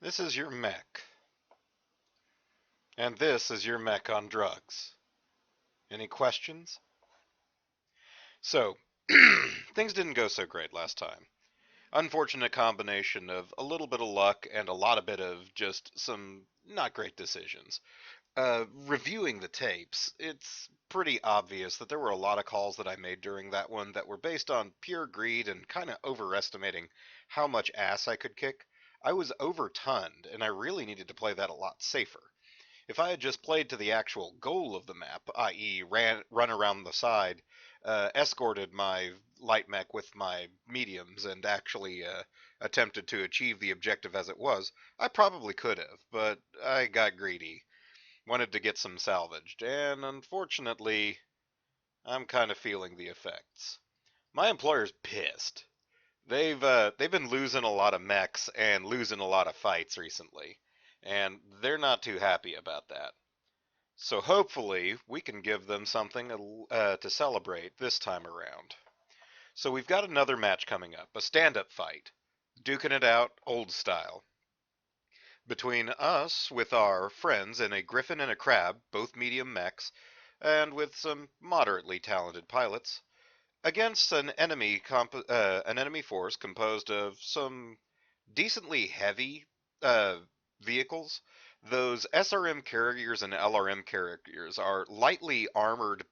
This is your mech. And this is your mech on drugs. Any questions? So, things didn't go so great last time. Unfortunate combination of a little bit of luck and a lot of bit of just some not great decisions. Reviewing the tapes, it's pretty obvious that there were a lot of calls that I made during that one that were based on pure greed and kind of overestimating how much ass I could kick. I was overtonned, and I really needed to play that a lot safer. If I had just played to the actual goal of the map, i.e., run around the side, escorted my light mech with my mediums, and actually attempted to achieve the objective as it was, I probably could have, but I got greedy. Wanted to get some salvaged, and unfortunately, I'm kind of feeling the effects. My employer's pissed. They've been losing a lot of mechs and losing a lot of fights recently, and they're not too happy about that. So hopefully we can give them something to celebrate this time around. So we've got another match coming up, a stand-up fight, duking it out old style. Between us with our friends and a griffin and a crab, both medium mechs, and with some moderately talented pilots, against an enemy force composed of some decently heavy vehicles. Those SRM carriers and LRM carriers are lightly armored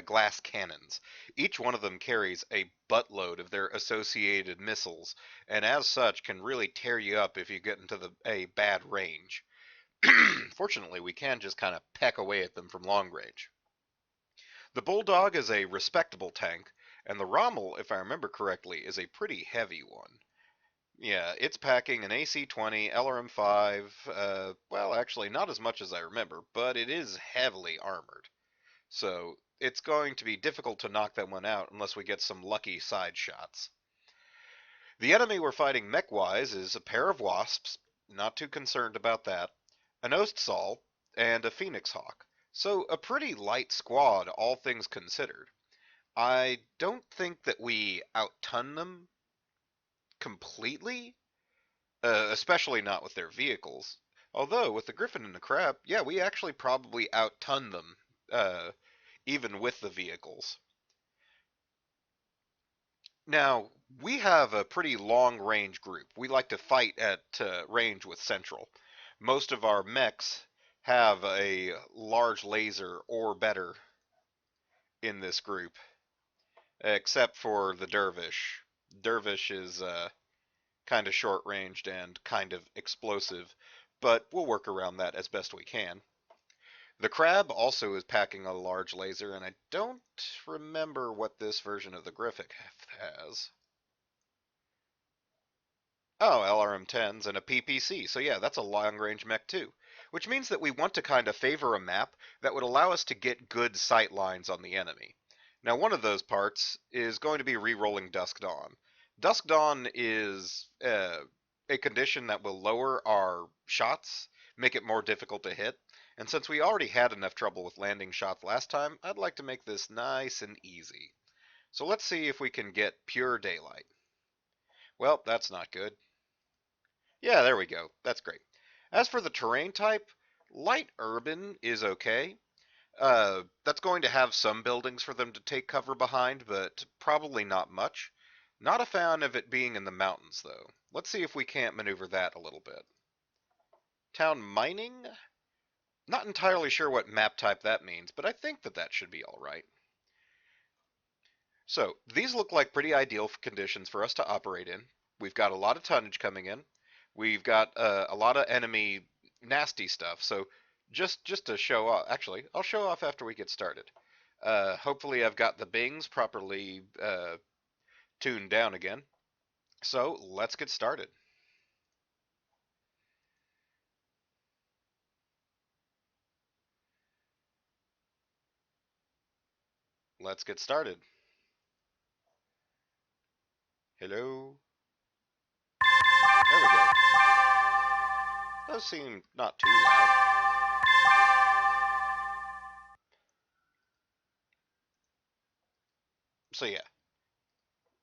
glass cannons. Each one of them carries a buttload of their associated missiles, and as such can really tear you up if you get into a bad range. Fortunately, we can just kind of peck away at them from long range. The Bulldog is a respectable tank, and the Rommel, if I remember correctly, is a pretty heavy one. Yeah, it's packing an AC-20, LRM-5, well, actually, not as much as I remember, but it is heavily armored. So, it's going to be difficult to knock that one out unless we get some lucky side shots. The enemy we're fighting mech-wise is a pair of Wasps, not too concerned about that, an Ostsal, and a Phoenix Hawk. So, a pretty light squad, all things considered. I don't think that we outton them completely, especially not with their vehicles. Although with the Griffin and the Crab, yeah, we actually probably outton them, uh, even with the vehicles. Now, we have a pretty long range group. We like to fight at range with Central. Most of our mechs have a large laser or better in this group, except for the Dervish. Dervish is kind of short ranged and kind of explosive, but we'll work around that as best we can. The Crab also is packing a large laser, and I don't remember what this version of the Griffin has. Oh, LRM-10s and a PPC. So yeah, that's a long-range mech too. Which means that we want to kind of favor a map that would allow us to get good sight lines on the enemy. Now, one of those parts is going to be re-rolling Dusk Dawn. Dusk Dawn is a condition that will lower our shots, make it more difficult to hit. And since we already had enough trouble with landing shots last time, I'd like to make this nice and easy. So let's see if we can get pure daylight. Well, that's not good. Yeah, there we go. That's great. As for the terrain type, light urban is okay. That's going to have some buildings for them to take cover behind, but probably not much. Not a fan of it being in the mountains, though. Let's see if we can't maneuver that a little bit. Town mining? Not entirely sure what map type that means, but I think that that should be alright. So, these look like pretty ideal conditions for us to operate in. We've got a lot of tonnage coming in. We've got a lot of enemy nasty stuff. So just to show off, actually, I'll show off after we get started. Hopefully I've got the bings properly tuned down again. So let's get started. Let's get started. Hello. There we go. Those seem not too loud. So yeah,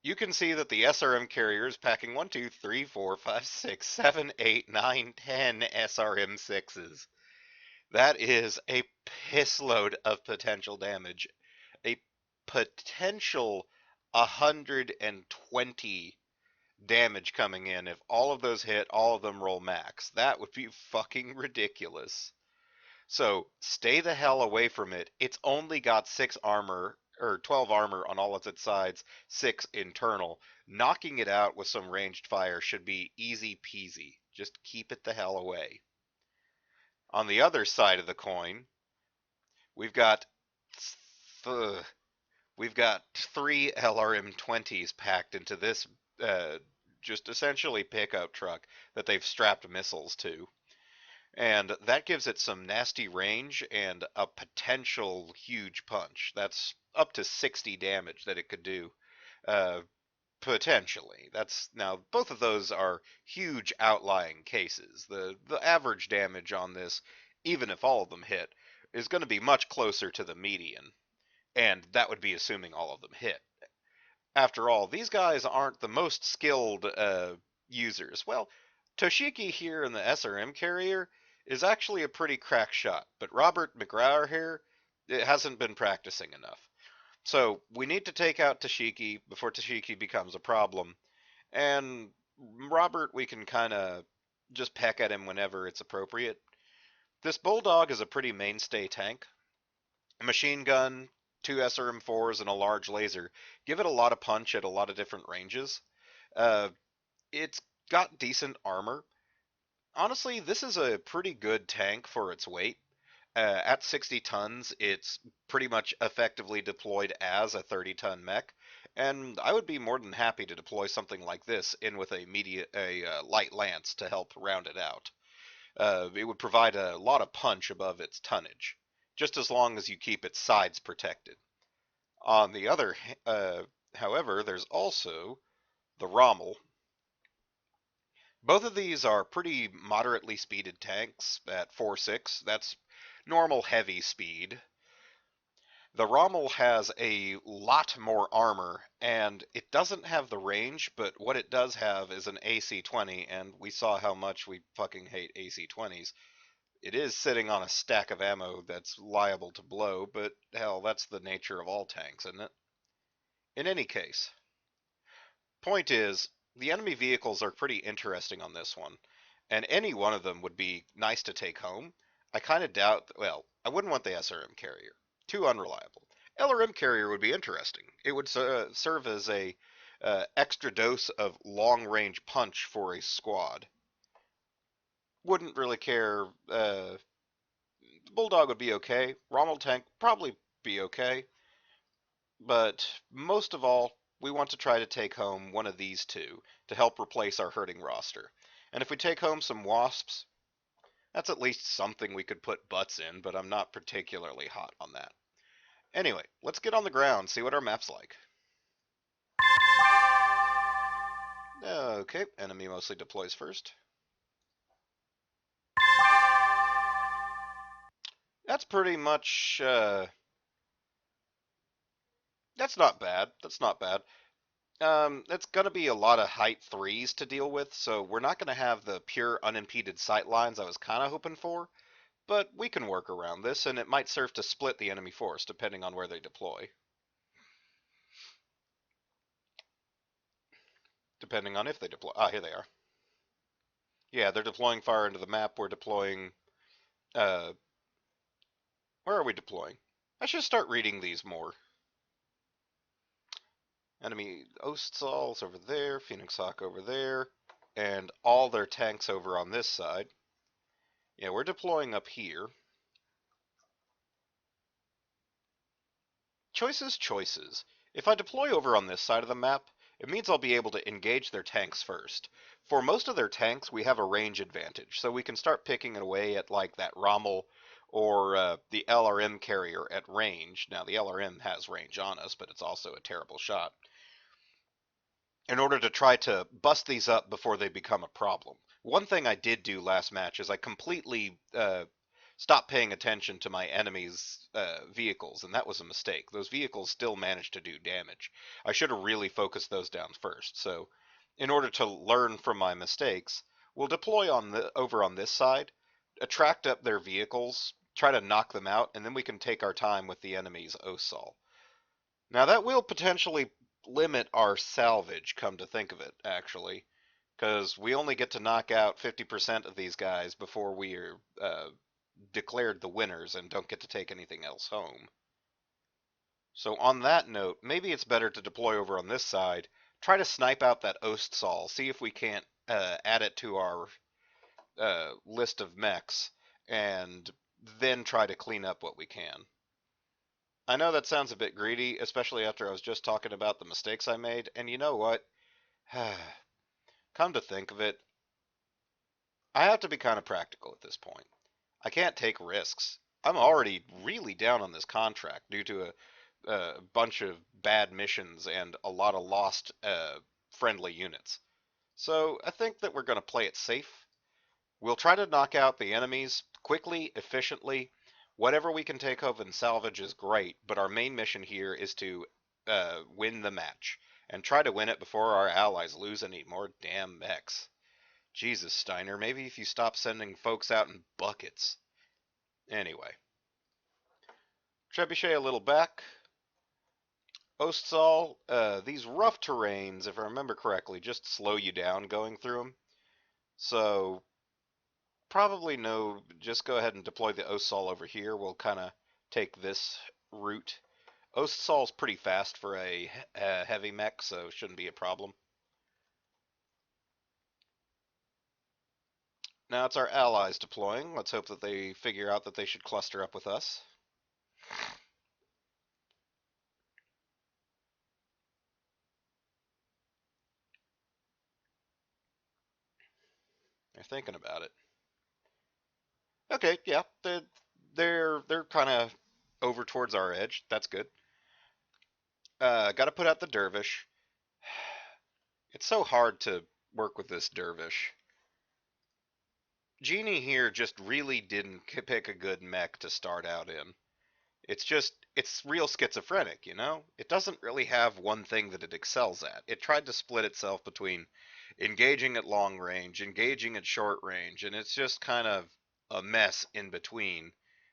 you can see that the SRM carrier is packing 1, 2, 3, 4, 5, 6, 7, 8, 9, 10 SRM 6s. That is a piss load of potential damage. A potential 120 damage coming in if all of those hit, all of them roll max. That would be fucking ridiculous. So stay the hell away from it. It's only got 6 armor, or 12 armor on all of its sides, 6 internal. Knocking it out with some ranged fire should be easy peasy. Just keep it the hell away. On the other side of the coin, we've got we've got 3 LRM-20s packed into this just essentially pickup truck that they've strapped missiles to. And that gives it some nasty range and a potential huge punch. That's up to 60 damage that it could do, potentially. That's now both of those are huge outlying cases. The average damage on this, even if all of them hit, is going to be much closer to the median, and that would be assuming all of them hit. After all, these guys aren't the most skilled users. Well, Toshiki here in the SRM carrier is actually a pretty crack shot, but Robert McGrawer here, it hasn't been practicing enough. So we need to take out Toshiki before Toshiki becomes a problem. And Robert, we can kind of just peck at him whenever it's appropriate. This Bulldog is a pretty mainstay tank. A machine gun, 2 SRM4s, and a large laser give it a lot of punch at a lot of different ranges. It's got decent armor. Honestly, this is a pretty good tank for its weight. At 60 tons, it's pretty much effectively deployed as a 30-ton mech, and I would be more than happy to deploy something like this in with a light lance to help round it out. It would provide a lot of punch above its tonnage, just as long as you keep its sides protected. On the other, however, there's also the Rommel. Both of these are pretty moderately speeded tanks at 4.6. That's normal heavy speed. The Rommel has a lot more armor, and it doesn't have the range, but what it does have is an AC-20, and we saw how much we fucking hate AC-20s. It is sitting on a stack of ammo that's liable to blow, but hell, that's the nature of all tanks, isn't it? In any case, point is, the enemy vehicles are pretty interesting on this one, and any one of them would be nice to take home. I kind of doubt, well, I wouldn't want the SRM carrier. Too unreliable. LRM carrier would be interesting. It would serve as a extra dose of long-range punch for a squad. Wouldn't really care. Bulldog would be okay. Rommel tank probably be okay. But most of all, we want to try to take home one of these two to help replace our hurting roster. And if we take home some wasps, that's at least something we could put butts in, but I'm not particularly hot on that. Anyway, let's get on the ground, see what our map's like. Okay, enemy mostly deploys first. That's pretty much, that's not bad, that's not bad. It's going to be a lot of height 3s to deal with, so we're not going to have the pure unimpeded sight lines I was kind of hoping for, but we can work around this, and it might serve to split the enemy force depending on where they deploy. Depending on if they deploy. Ah, here they are. Yeah, they're deploying far into the map. We're deploying... where are we deploying? I should start reading these more. Enemy Ostsal's over there, Phoenix Hawk over there, and all their tanks over on this side. Yeah, we're deploying up here. Choices, choices. If I deploy over on this side of the map, it means I'll be able to engage their tanks first. For most of their tanks, we have a range advantage, so we can start picking away at like that Rommel or the LRM carrier at range. Now, the LRM has range on us, but it's also a terrible shot. In order to try to bust these up before they become a problem. One thing I did do last match is I completely stop paying attention to my enemy's vehicles, and that was a mistake. Those vehicles still managed to do damage. I should have really focused those down first. So, in order to learn from my mistakes, we'll deploy over on this side, attract up their vehicles, try to knock them out, and then we can take our time with the enemy's Osal. Now that will potentially limit our salvage, come to think of it, actually, because we only get to knock out 50% of these guys before we are declared the winners and don't get to take anything else home. So on that note, maybe it's better to deploy over on this side, try to snipe out that Ostsal, see if we can't add it to our list of mechs, and then try to clean up what we can. I know that sounds a bit greedy, especially after I was just talking about the mistakes I made, and you know what? Come to think of it, I have to be kind of practical at this point. I can't take risks. I'm already really down on this contract due to a bunch of bad missions and a lot of lost friendly units. So I think that we're going to play it safe. We'll try to knock out the enemies quickly, efficiently. Whatever we can take home and salvage is great, but our main mission here is to win the match and try to win it before our allies lose any more damn mechs. Jesus, Steiner, maybe if you stop sending folks out in buckets. Anyway. Trebuchet a little back. Ostsal, these rough terrains, if I remember correctly, just slow you down going through them. So, probably no, just go ahead and deploy the Ostsal over here. We'll kind of take this route. Ostsal's pretty fast for a heavy mech, so shouldn't be a problem. Now it's our allies deploying. Let's hope that they figure out that they should cluster up with us. They're thinking about it. Okay, yeah, they're kind of over towards our edge. That's good. Got to put out the dervish. It's so hard to work with this dervish. Genie here just really didn't pick a good mech to start out in. It's real schizophrenic, you know? It doesn't really have one thing that it excels at. It tried to split itself between engaging at long range, engaging at short range, and it's just kind of a mess in between,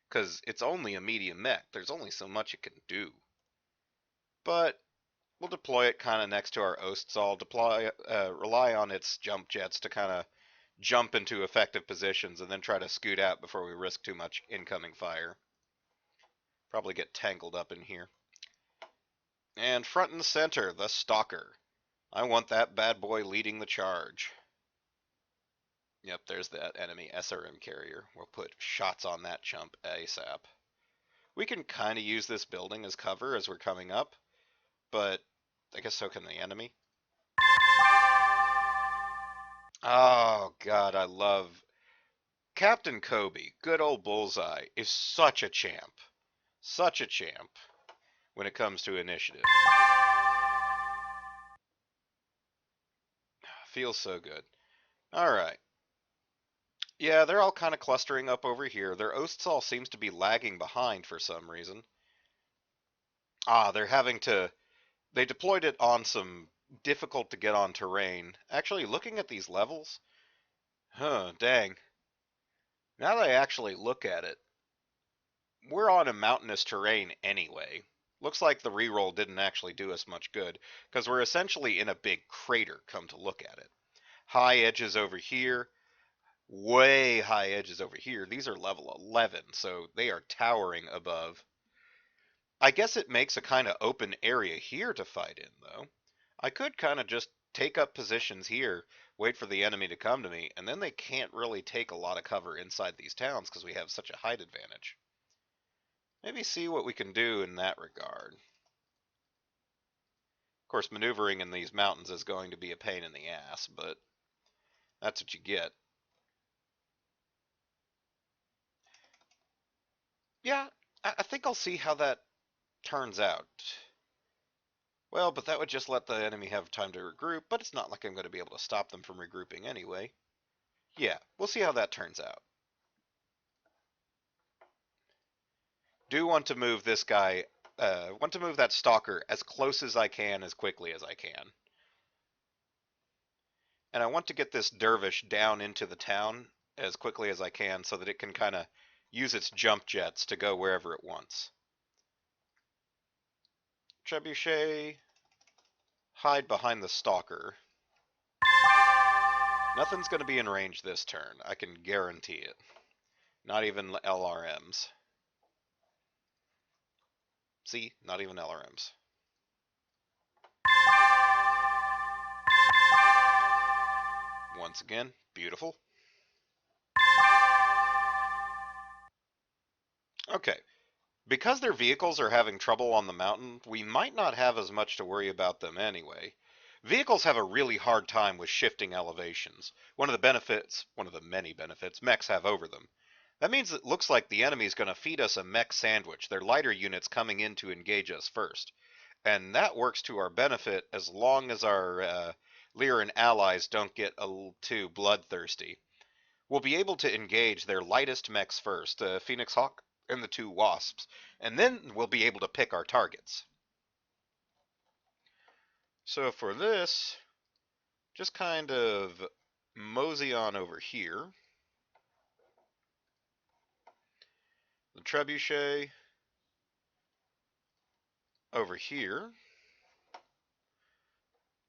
because it's only a medium mech. There's only so much it can do. But we'll deploy it kind of next to our Ostsal, rely on its jump jets to kind of jump into effective positions and then try to scoot out before we risk too much incoming fire. Probably get tangled up in here. And front and center, the Stalker. I want that bad boy leading the charge. Yep, there's that enemy SRM carrier. We'll put shots on that chump ASAP. We can kind of use this building as cover as we're coming up, but I guess so can the enemy. Oh, God, I love... Captain Koby, good old Bullseye, is such a champ. Such a champ when it comes to initiative. Feels so good. Alright. Yeah, they're all kind of clustering up over here. Their Ostsal seems to be lagging behind for some reason. They're having to... They deployed it on some difficult to get on terrain. Actually, looking at these levels... dang. Now that I actually look at it, we're on a mountainous terrain anyway. Looks like the reroll didn't actually do us much good, because we're essentially in a big crater, come to look at it. High edges over here, way high edges over here. These are level 11, so they are towering above. I guess it makes a kind of open area here to fight in, though. I could kind of just take up positions here, wait for the enemy to come to me, and then they can't really take a lot of cover inside these towns because we have such a height advantage. Maybe see what we can do in that regard. Of course, maneuvering in these mountains is going to be a pain in the ass, but that's what you get. Yeah, I think I'll see how that turns out. Well, but that would just let the enemy have time to regroup, but it's not like I'm going to be able to stop them from regrouping anyway. Yeah, we'll see how that turns out. do want to move this guy, want to move that stalker as close as I can, as quickly as I can. And I want to get this dervish down into the town as quickly as I can so that it can kind of use its jump jets to go wherever it wants. Trebuchet, hide behind the stalker. Nothing's going to be in range this turn, I can guarantee it. Not even LRMs. See, not even LRMs. Once again, beautiful. Okay, because their vehicles are having trouble on the mountain, we might not have as much to worry about them anyway. Vehicles have a really hard time with shifting elevations. One of the many benefits mechs have over them. That means it looks like the enemy's going to feed us a mech sandwich, their lighter units coming in to engage us first. And that works to our benefit as long as our Lyran allies don't get a little too bloodthirsty. We'll be able to engage their lightest mechs first, Phoenix Hawk and the two Wasps, and then we'll be able to pick our targets. So for this, just kind of mosey on over here. The trebuchet over here.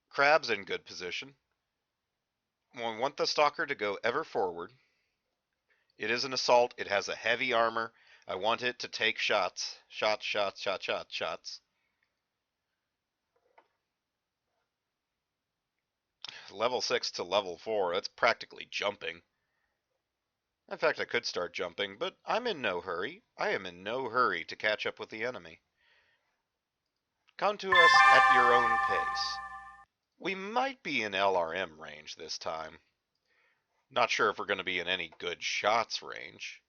Crab's in good position. We want the stalker to go ever forward. It is an assault. It has a heavy armor. I want it to take shots. Shots, shots, shots, shots, shots. Level 6 to level 4, that's practically jumping. In fact, I could start jumping, but I'm in no hurry. I am in no hurry to catch up with the enemy. Come to us at your own pace. We might be in LRM range this time. Not sure if we're going to be in any good shots range.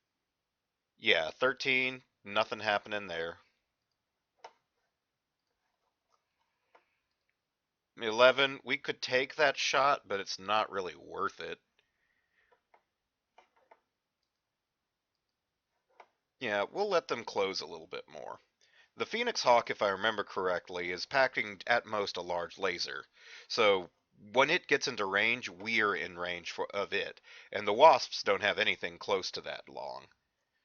Yeah, 13, nothing happening there. 11, we could take that shot, but it's not really worth it. Yeah, we'll let them close a little bit more. The Phoenix Hawk, if I remember correctly, is packing at most a large laser. So when it gets into range, we're in range of it. And the Wasps don't have anything close to that long.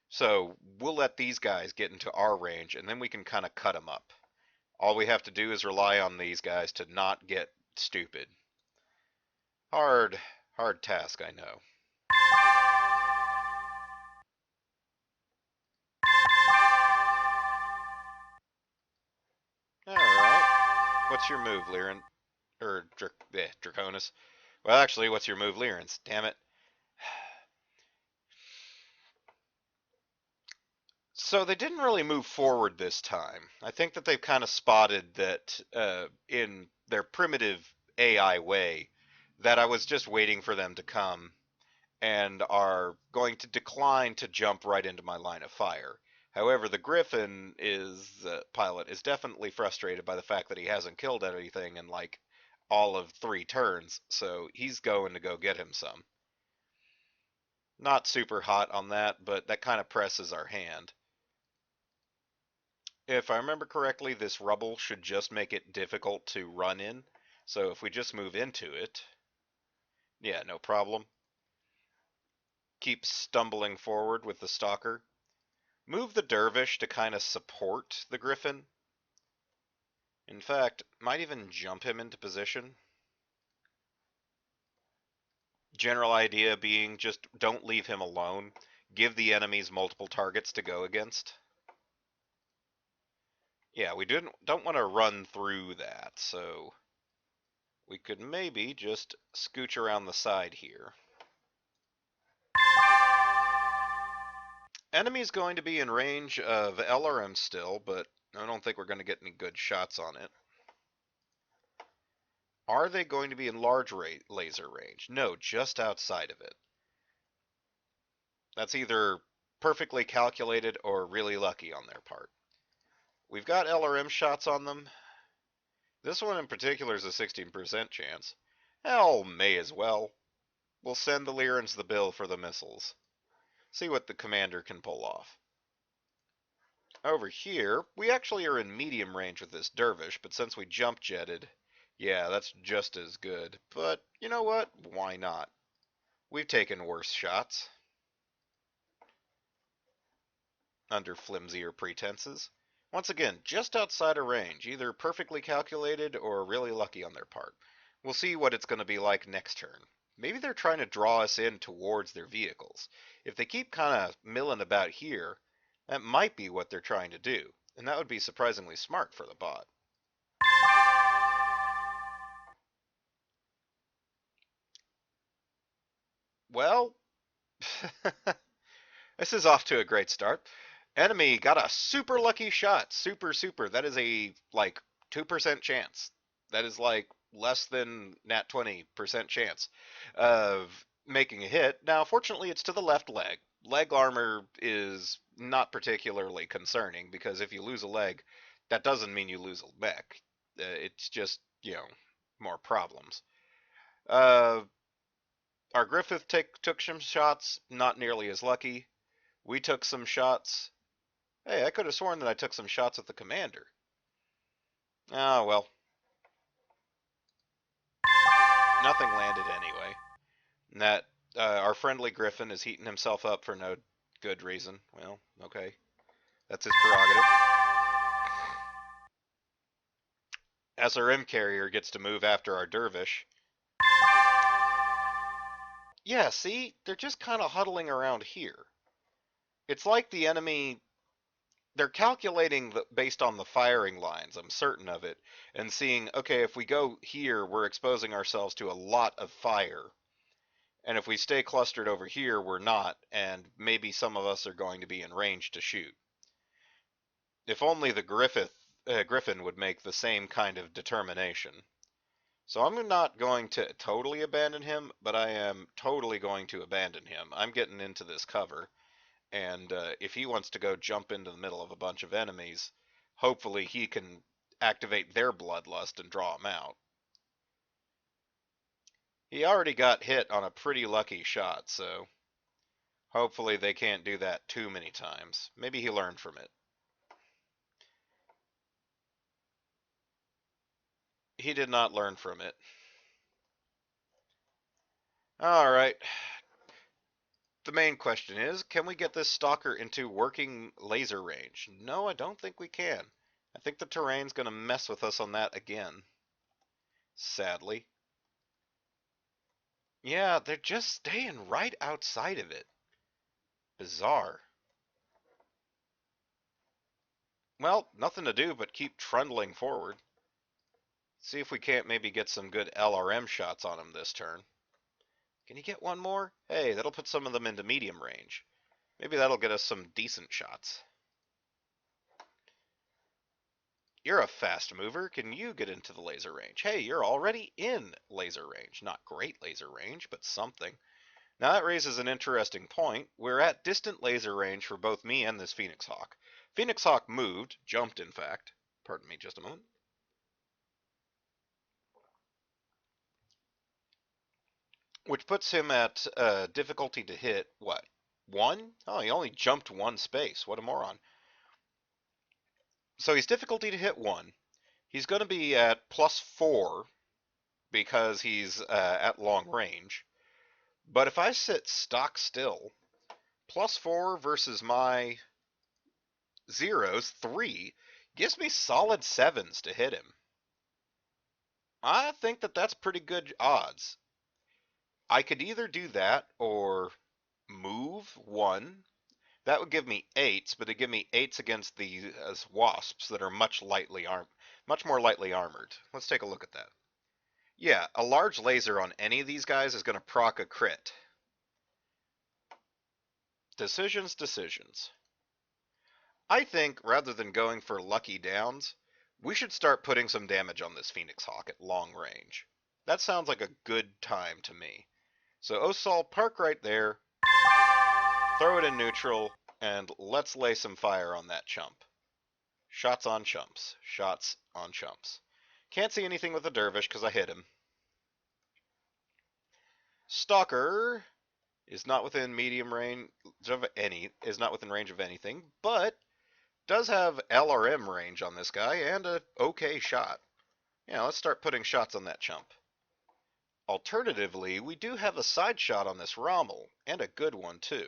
So we'll let these guys get into our range, and then we can kind of cut them up. All we have to do is rely on these guys to not get stupid. Hard task, I know. Alright. What's your move, Lyran? Or Draconis? Well, actually, what's your move, Lyran's? Damn it. So they didn't really move forward this time. I think that they've kind of spotted that in their primitive AI way that I was just waiting for them to come and are going to decline to jump right into my line of fire. However, the Griffin pilot is definitely frustrated by the fact that he hasn't killed anything in like all of 3 turns, so he's going to go get him some. Not super hot on that, but that kind of presses our hand. If I remember correctly, this rubble should just make it difficult to run in. So if we just move into it, yeah, no problem. Keep stumbling forward with the stalker. Move the dervish to kind of support the griffin. In fact, might even jump him into position. General idea being just don't leave him alone. Give the enemies multiple targets to go against. Yeah, we don't want to run through that, so we could maybe just scooch around the side here. Enemy's going to be in range of LRM still, but I don't think we're going to get any good shots on it. Are they going to be in large laser range? No, just outside of it. That's either perfectly calculated or really lucky on their part. We've got LRM shots on them. This one in particular is a 16% chance. Hell, may as well. We'll send the Lyrans the bill for the missiles. See what the commander can pull off. Over here, we actually are in medium range with this dervish, but since we jump jetted, yeah, that's just as good. But you know what? Why not? We've taken worse shots under flimsier pretenses. Once again, just outside of range, either perfectly calculated or really lucky on their part. We'll see what it's going to be like next turn. Maybe they're trying to draw us in towards their vehicles. If they keep kind of milling about here, that might be what they're trying to do, and that would be surprisingly smart for the bot. Well, this is off to a great start. Enemy got a super lucky shot. Super. That is a, like, 2% chance. That is, like, less than nat 20% chance of making a hit. Now, fortunately, it's to the left leg. Leg armor is not particularly concerning, because if you lose a leg, that doesn't mean you lose a mech. It's just, more problems. Uh, our Griffith took some shots, not nearly as lucky. We took some shots. Hey, I could have sworn that I took some shots at the commander. Oh, well. Nothing landed anyway. And that, our friendly Griffin is heating himself up for no good reason. Well, okay. That's his prerogative. SRM carrier gets to move after our dervish. Yeah, see? They're just kind of huddling around here. It's like the enemy, they're calculating based on the firing lines, I'm certain of it, and seeing, okay, if we go here, we're exposing ourselves to a lot of fire. And if we stay clustered over here, we're not, and maybe some of us are going to be in range to shoot. If only the Griffin would make the same kind of determination. So I'm not going to totally abandon him, but I am totally going to abandon him. I'm getting into this cover, and if he wants to go jump into the middle of a bunch of enemies, hopefully he can activate their bloodlust and draw them out. He already got hit on a pretty lucky shot, so hopefully they can't do that too many times. Maybe he learned from it. He did not learn from it. Alright. The main question is, can we get this stalker into working laser range? No, I don't think we can. I think the terrain's going to mess with us on that again. Sadly. Yeah, they're just staying right outside of it. Bizarre. Well, nothing to do but keep trundling forward. See if we can't maybe get some good LRM shots on him this turn. Can you get one more? Hey, that'll put some of them into medium range. Maybe that'll get us some decent shots. You're a fast mover. Can you get into the laser range? Hey, you're already in laser range. Not great laser range, but something. Now that raises an interesting point. We're at distant laser range for both me and this Phoenix Hawk. Phoenix Hawk moved, jumped in fact. Pardon me just a moment. Which puts him at difficulty to hit, what, 1? Oh, he only jumped one space. What a moron. So he's difficulty to hit 1. He's going to be at +4 because he's at long range. But if I sit stock still, +4 versus my zeros, 3, gives me solid 7s to hit him. I think that that's pretty good odds. I could either do that or move 1. That would give me 8s, but it'd give me 8s against the wasps that are much more lightly armored. Let's take a look at that. Yeah, a large laser on any of these guys is going to proc a crit. Decisions. I think, rather than going for lucky downs, we should start putting some damage on this Phoenix Hawk at long range. That sounds like a good time to me. So Osal, park right there, throw it in neutral, and let's lay some fire on that chump. Shots on chumps. Shots on chumps. Can't see anything with the dervish because I hit him. Stalker is not within medium range of any, is not within range of anything, but does have LRM range on this guy and a okay shot. Yeah, let's start putting shots on that chump. Alternatively, we do have a side shot on this Rommel, and a good one too.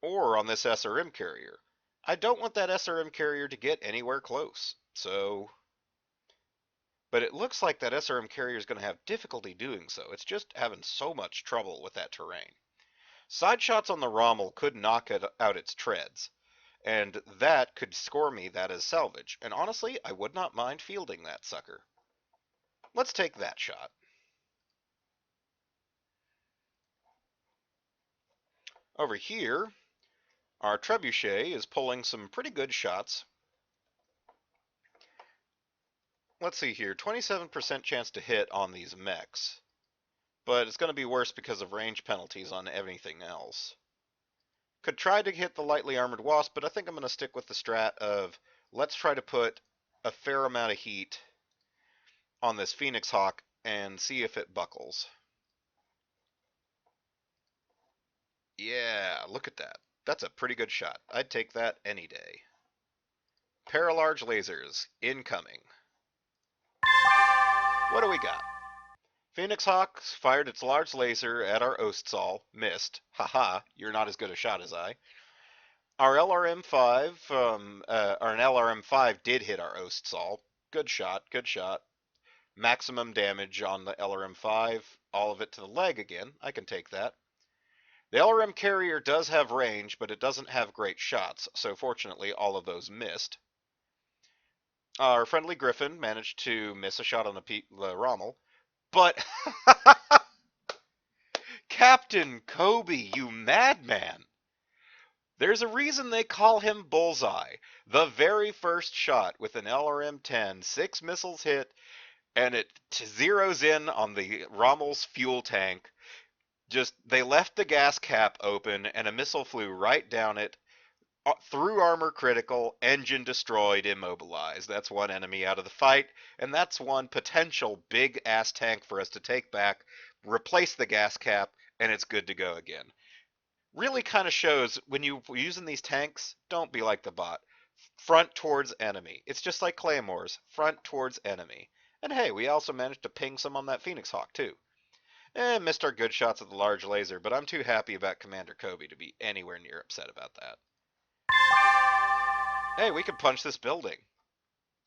Or on this SRM carrier. I don't want that SRM carrier to get anywhere close, so... But it looks like that SRM carrier is going to have difficulty doing so. It's just having so much trouble with that terrain. Side shots on the Rommel could knock it out its treads, and that could score me that as salvage. And honestly, I would not mind fielding that sucker. Let's take that shot. Over here, our trebuchet is pulling some pretty good shots. Let's see here, 27% chance to hit on these mechs. But it's going to be worse because of range penalties on anything else. Could try to hit the lightly armored wasp, but I think I'm going to stick with the strat of let's try to put a fair amount of heat on this Phoenix Hawk and see if it buckles. Yeah, look at that. That's a pretty good shot. I'd take that any day. Paralarge lasers incoming. What do we got? Phoenix Hawk fired its large laser at our Ostsal, missed. Haha, you're not as good a shot as I. Our LRM-5, an LRM-5 did hit our Ostsal. Good shot, good shot. Maximum damage on the LRM-5, all of it to the leg again. I can take that. The LRM carrier does have range, but it doesn't have great shots, so fortunately all of those missed. Our friendly Griffin managed to miss a shot on the Rommel, but Captain Koby, you madman! There's a reason they call him Bullseye. The very first shot with an LRM-10, 6 missiles hit, and it zeroes in on the Rommel's fuel tank. Just, they left the gas cap open, and a missile flew right down it, through armor critical, engine destroyed, immobilized. That's one enemy out of the fight, and that's one potential big-ass tank for us to take back, replace the gas cap, and it's good to go again. Really kind of shows when you're using these tanks, don't be like the bot. Front towards enemy. It's just like Claymores, front towards enemy. And hey, we also managed to ping some on that Phoenix Hawk too. Missed our good shots at the large laser, but I'm too happy about Commander Koby to be anywhere near upset about that. Hey, we can punch this building.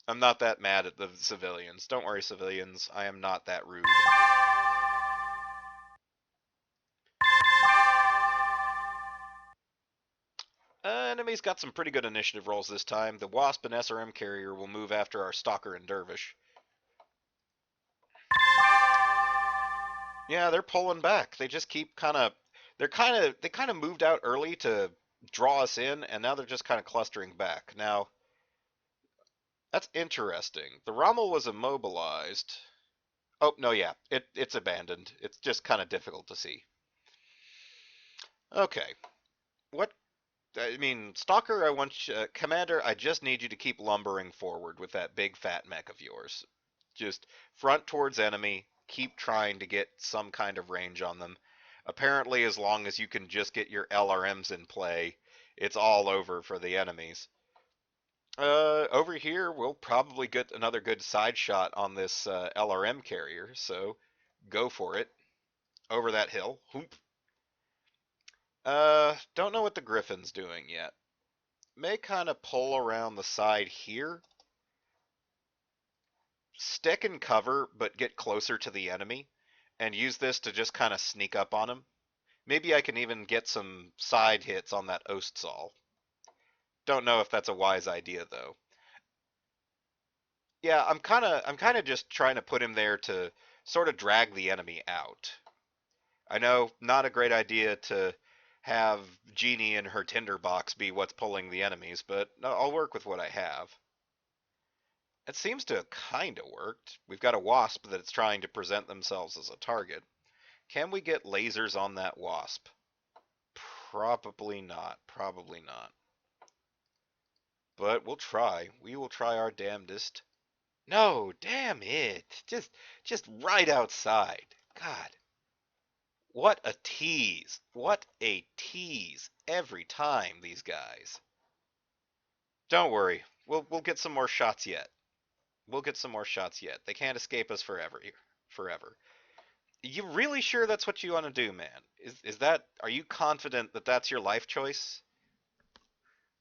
I'm not that mad at the civilians. Don't worry, civilians. I am not that rude. Enemy's got some pretty good initiative rolls this time. The Wasp and SRM carrier will move after our Stalker and Dervish. Yeah, they're pulling back. They just keep they kind of moved out early to draw us in, and now they're just kind of clustering back. Now, that's interesting. The Rommel was immobilized. Oh, no, yeah, it's abandoned. It's just kind of difficult to see. Okay. I mean, Stalker, Commander, I just need you to keep lumbering forward with that big fat mech of yours. Just front towards enemy, keep trying to get some kind of range on them. Apparently, as long as you can just get your LRMs in play, it's all over for the enemies. Over here, we'll probably get another good side shot on this LRM carrier, so go for it. Over that hill. Hoop. Don't know what the Griffin's doing yet. May kind of pull around the side here. Stick and cover, but get closer to the enemy. And use this to just kind of sneak up on him. Maybe I can even get some side hits on that Ostsal. Don't know if that's a wise idea, though. Yeah, I'm kind of just trying to put him there to sort of drag the enemy out. I know, not a great idea to have Jeannie and her tinderbox be what's pulling the enemies, but I'll work with what I have. It seems to have kind of worked. We've got a wasp that's trying to present themselves as a target. Can we get lasers on that wasp? Probably not. Probably not. But we'll try. We will try our damnedest. No, damn it. Just right outside. God. What a tease. What a tease every time, these guys. Don't worry. We'll get some more shots yet. We'll get some more shots yet. They can't escape us forever. Forever. You really sure that's what you want to do, man? Is that, are you confident that that's your life choice?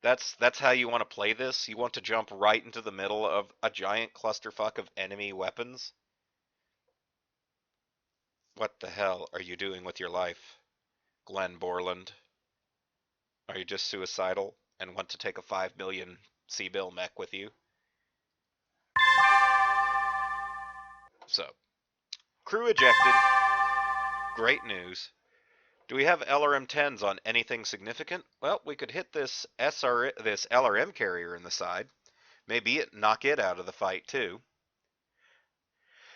That's how you want to play this? You want to jump right into the middle of a giant clusterfuck of enemy weapons? What the hell are you doing with your life, Glenn Borland? Are you just suicidal and want to take a 5 million C-bill mech with you? So, crew ejected. Great news. Do we have LRM-10s on anything significant? Well, we could hit this this LRM carrier in the side. Maybe knock it out of the fight too.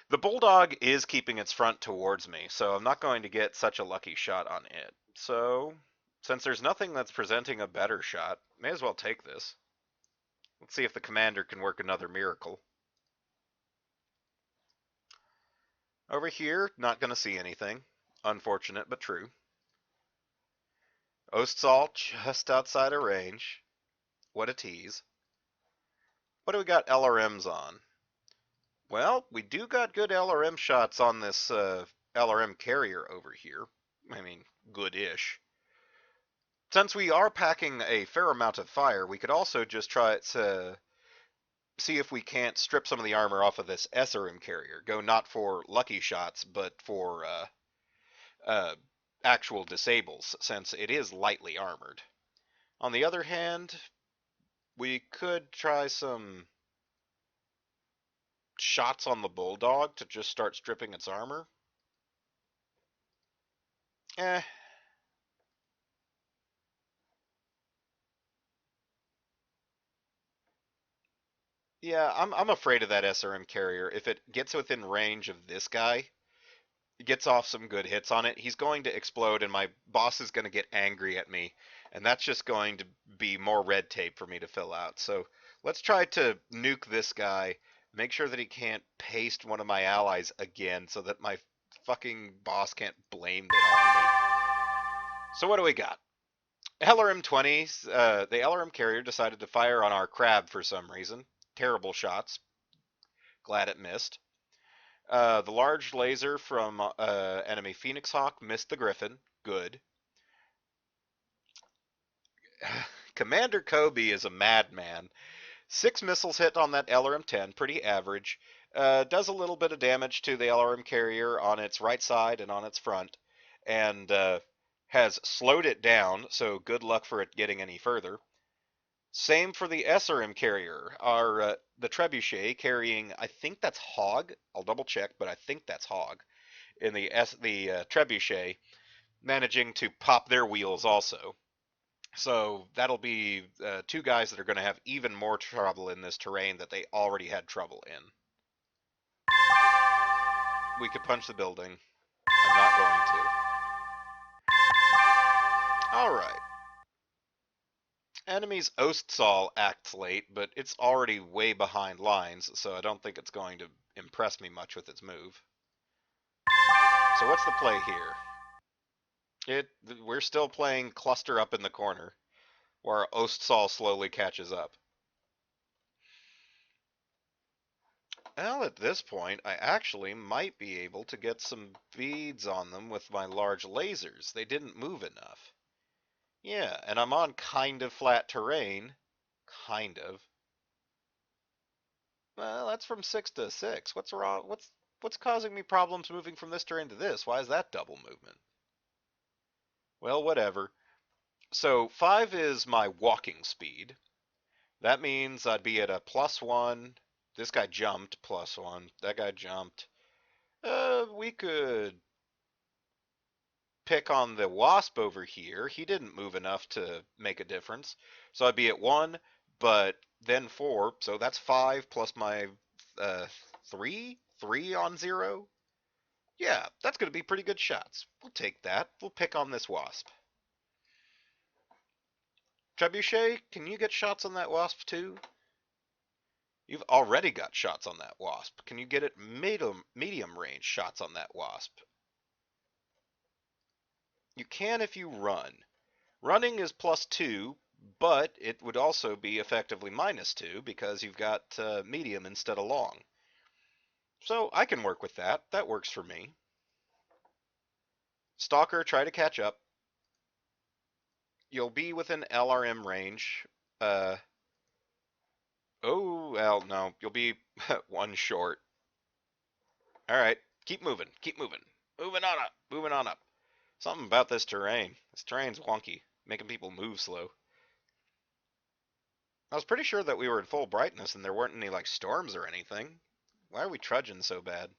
The Bulldog is keeping its front towards me, so I'm not going to get such a lucky shot on it. So, since there's nothing that's presenting a better shot, may as well take this. Let's see if the commander can work another miracle. Over here, not going to see anything. Unfortunate, but true. Ostsal just outside of range. What a tease. What do we got LRMs on? Well, we do got good LRM shots on this LRM carrier over here. I mean, good-ish. Since we are packing a fair amount of fire, we could also just try to see if we can't strip some of the armor off of this SRM carrier. Go not for lucky shots, but for actual disables, since it is lightly armored. On the other hand, we could try some shots on the Bulldog to just start stripping its armor. Eh. Yeah, I'm afraid of that SRM carrier. If it gets within range of this guy, gets off some good hits on it, he's going to explode and my boss is going to get angry at me. And that's just going to be more red tape for me to fill out. So let's try to nuke this guy, make sure that he can't paste one of my allies again so that my fucking boss can't blame it on me. So what do we got? LRM-20s, the LRM carrier decided to fire on our crab for some reason. Terrible shots. Glad it missed. The large laser from enemy Phoenix Hawk missed the Griffin. Good. Commander Koby is a madman. 6 missiles hit on that LRM-10, pretty average. Does a little bit of damage to the LRM carrier on its right side and on its front. And has slowed it down, so good luck for it getting any further. Same for the SRM carrier. Our the trebuchet carrying, I think that's Hog. I'll double check, but I think that's Hog. In the trebuchet, managing to pop their wheels also. So that'll be 2 guys that are going to have even more trouble in this terrain that they already had trouble in. We could punch the building. I'm not going to. Alright. Enemy's Ostsal acts late, but it's already way behind lines, so I don't think it's going to impress me much with its move. So what's the play here? We're still playing cluster up in the corner, where Ostsal slowly catches up. Well, at this point, I actually might be able to get some beads on them with my large lasers. They didn't move enough. Yeah, and I'm on kind of flat terrain. Kind of. Well, that's from 6 to 6. What's wrong? What's causing me problems moving from this terrain to this? Why is that double movement? Well, whatever. So 5 is my walking speed. That means I'd be at a +1. This guy jumped, +1. That guy jumped. We could pick on the Wasp over here. He didn't move enough to make a difference. So I'd be at 1, but then 4. So that's 5 plus my 3? 3 on 0? Yeah, that's going to be pretty good shots. We'll take that. We'll pick on this Wasp. Trebuchet, can you get shots on that Wasp too? You've already got shots on that Wasp. Can you get it medium range shots on that Wasp? You can if you run. Running is +2, but it would also be effectively -2 because you've got medium instead of long. So I can work with that. That works for me. Stalker, try to catch up. You'll be within LRM range. Oh, well, no. You'll be one short. Alright, keep moving. Keep moving. Moving on up. Moving on up. Something about this terrain. This terrain's wonky, making people move slow. I was pretty sure that we were in full brightness and there weren't any, like, storms or anything. Why are we trudging so bad?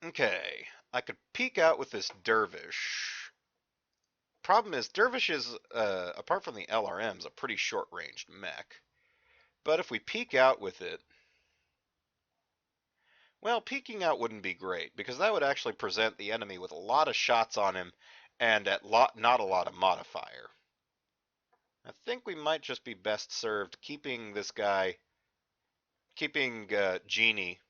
Okay, I could peek out with this dervish. Problem is, dervish is, apart from the LRMs, a pretty short-ranged mech. But if we peek out with it, well, peeking out wouldn't be great, because that would actually present the enemy with a lot of shots on him, and not a lot of modifier. I think we might just be best served keeping this guy, keeping Genie,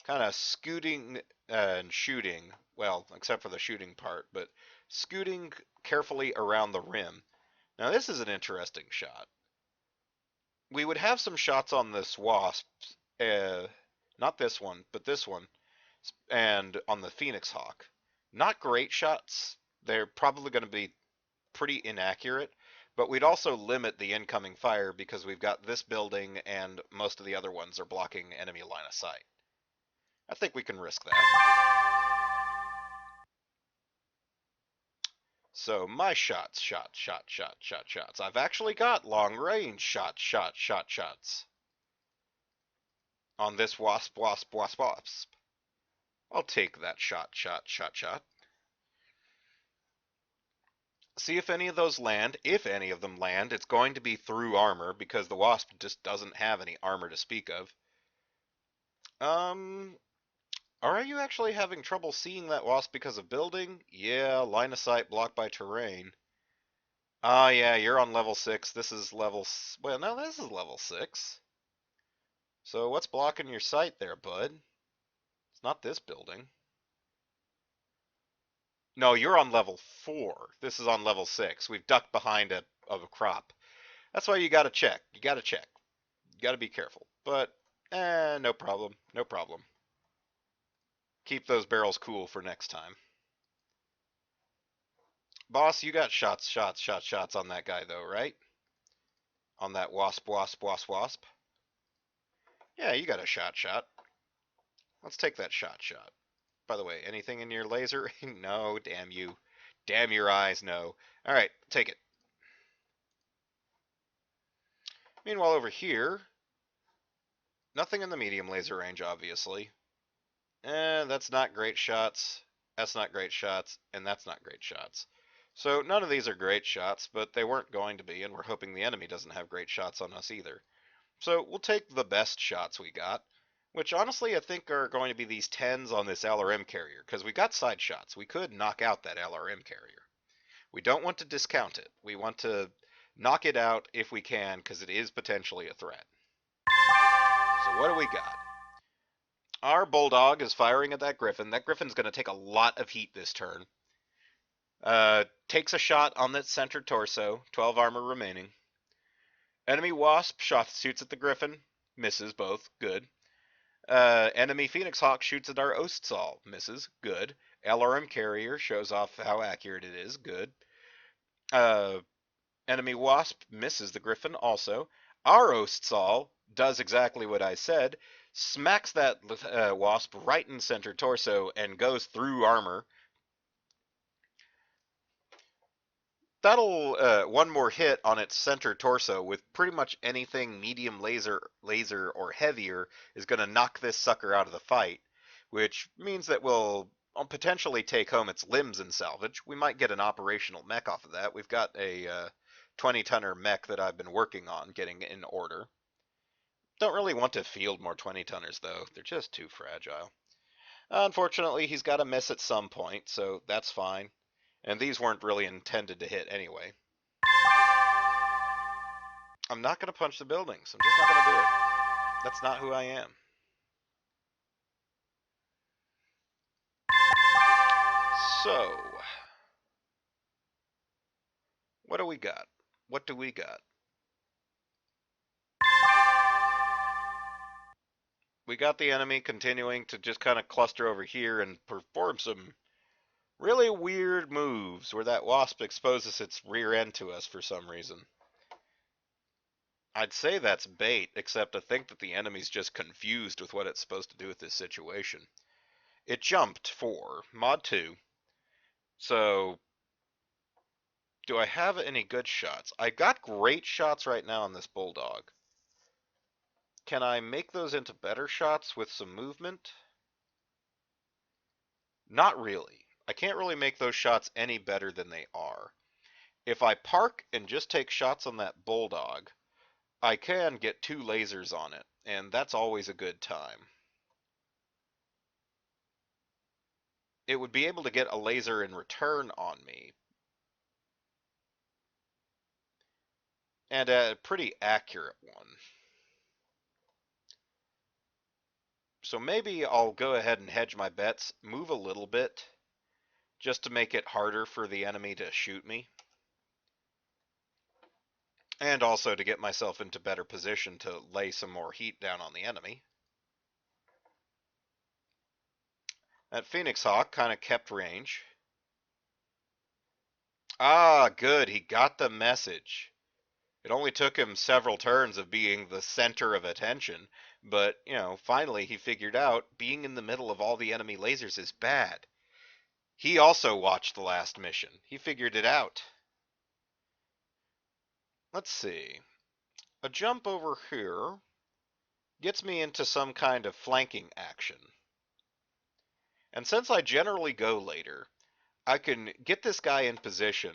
kind of scooting and shooting, well, except for the shooting part, but scooting carefully around the rim. Now this is an interesting shot. We would have some shots on this wasp, not this one, but this one, and on the Phoenix Hawk. Not great shots. They're probably going to be pretty inaccurate, but we'd also limit the incoming fire because we've got this building and most of the other ones are blocking enemy line of sight. I think we can risk that. So my shots. I've actually got long range shots. On this wasp. I'll take that shot. See if any of those land. If any of them land, it's going to be through armor because the wasp just doesn't have any armor to speak of. Are you actually having trouble seeing that wasp because of building? Yeah, line of sight blocked by terrain. Ah, yeah, you're on level 6. This is level... Well, no, this is level 6. So what's blocking your sight there, bud? It's not this building. No, you're on level 4. This is on level 6. We've ducked behind a crop. That's why you gotta check. You gotta be careful. But, no problem. No problem. Keep those barrels cool for next time. Boss, you got shots on that guy though, right? On that wasp. Yeah, you got a shot. Let's take that shot. By the way, anything in your laser? No, damn you. Damn your eyes, no. Alright, take it. Meanwhile, over here, nothing in the medium laser range, obviously. That's not great shots. That's not great shots. And that's not great shots. So none of these are great shots, but they weren't going to be, and we're hoping the enemy doesn't have great shots on us either. So we'll take the best shots we got, which honestly I think are going to be these 10s on this LRM carrier, because we got side shots. We could knock out that LRM carrier. We don't want to discount it. We want to knock it out if we can, because it is potentially a threat. So what do we got? Our Bulldog is firing at that Griffin. That Griffin's going to take a lot of heat this turn. Takes a shot on that center torso, 12 armor remaining. Enemy Wasp shoots at the Griffin, misses both, good. Enemy Phoenix Hawk shoots at our Ostsol, misses, good. LRM Carrier shows off how accurate it is, good. Enemy Wasp misses the Griffin also. Our Ostsol does exactly what I said, smacks that Wasp right in center torso and goes through armor. That'll one more hit on its center torso with pretty much anything medium laser or heavier is going to knock this sucker out of the fight, which means that we'll potentially take home its limbs and salvage. We might get an operational mech off of that. We've got a 20-tonner mech that I've been working on getting in order. Don't really want to field more 20-tonners though. They're just too fragile. Unfortunately, he's got to miss at some point, so that's fine. And these weren't really intended to hit anyway. I'm not going to punch the buildings. I'm just not going to do it. That's not who I am. So, what do we got? What do we got? We got the enemy continuing to just kind of cluster over here and perform some really weird moves where that wasp exposes its rear end to us for some reason. I'd say that's bait, except I think that the enemy's just confused with what it's supposed to do with this situation. It jumped for Mod 2, so do I have any good shots? I got great shots right now on this bulldog. Can I make those into better shots with some movement? Not really. I can't really make those shots any better than they are. If I park and just take shots on that bulldog, I can get 2 lasers on it, and that's always a good time. It would be able to get a laser in return on me, and a pretty accurate one. So maybe I'll go ahead and hedge my bets, move a little bit, just to make it harder for the enemy to shoot me. And also to get myself into better position to lay some more heat down on the enemy. That Phoenix Hawk kind of kept range. Ah, good, he got the message. It only took him several turns of being the center of attention, but, finally he figured out being in the middle of all the enemy lasers is bad. He also watched the last mission. He figured it out. Let's see. A jump over here gets me into some kind of flanking action. And since I generally go later, I can get this guy in position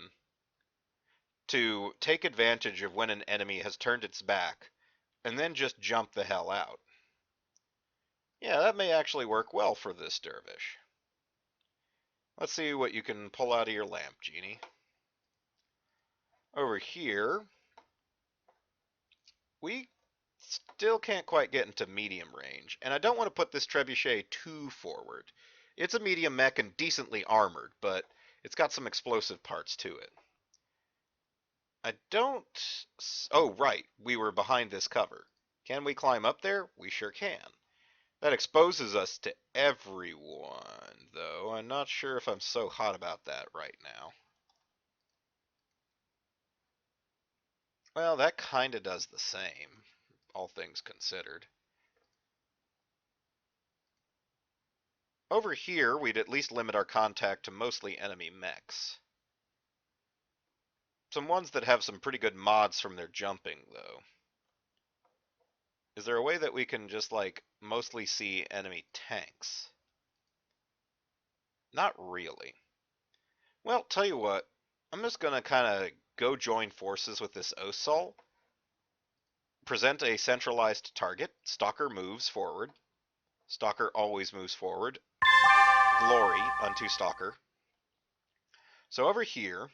to take advantage of when an enemy has turned its back, and then just jump the hell out. Yeah, that may actually work well for this dervish. Let's see what you can pull out of your lamp, Genie. Over here, we still can't quite get into medium range, and I don't want to put this trebuchet too forward. It's a medium mech and decently armored, but it's got some explosive parts to it. I don't... Oh, right, we were behind this cover. Can we climb up there? We sure can. That exposes us to everyone, though. I'm not sure if I'm so hot about that right now. Well, that kinda does the same, all things considered. Over here, we'd at least limit our contact to mostly enemy mechs. Some ones that have some pretty good mods from their jumping, though. Is there a way that we can just, mostly see enemy tanks? Not really. Well, tell you what, I'm just gonna kinda go join forces with this Osol. Present a centralized target. Stalker moves forward. Stalker always moves forward. Glory unto Stalker. So over here,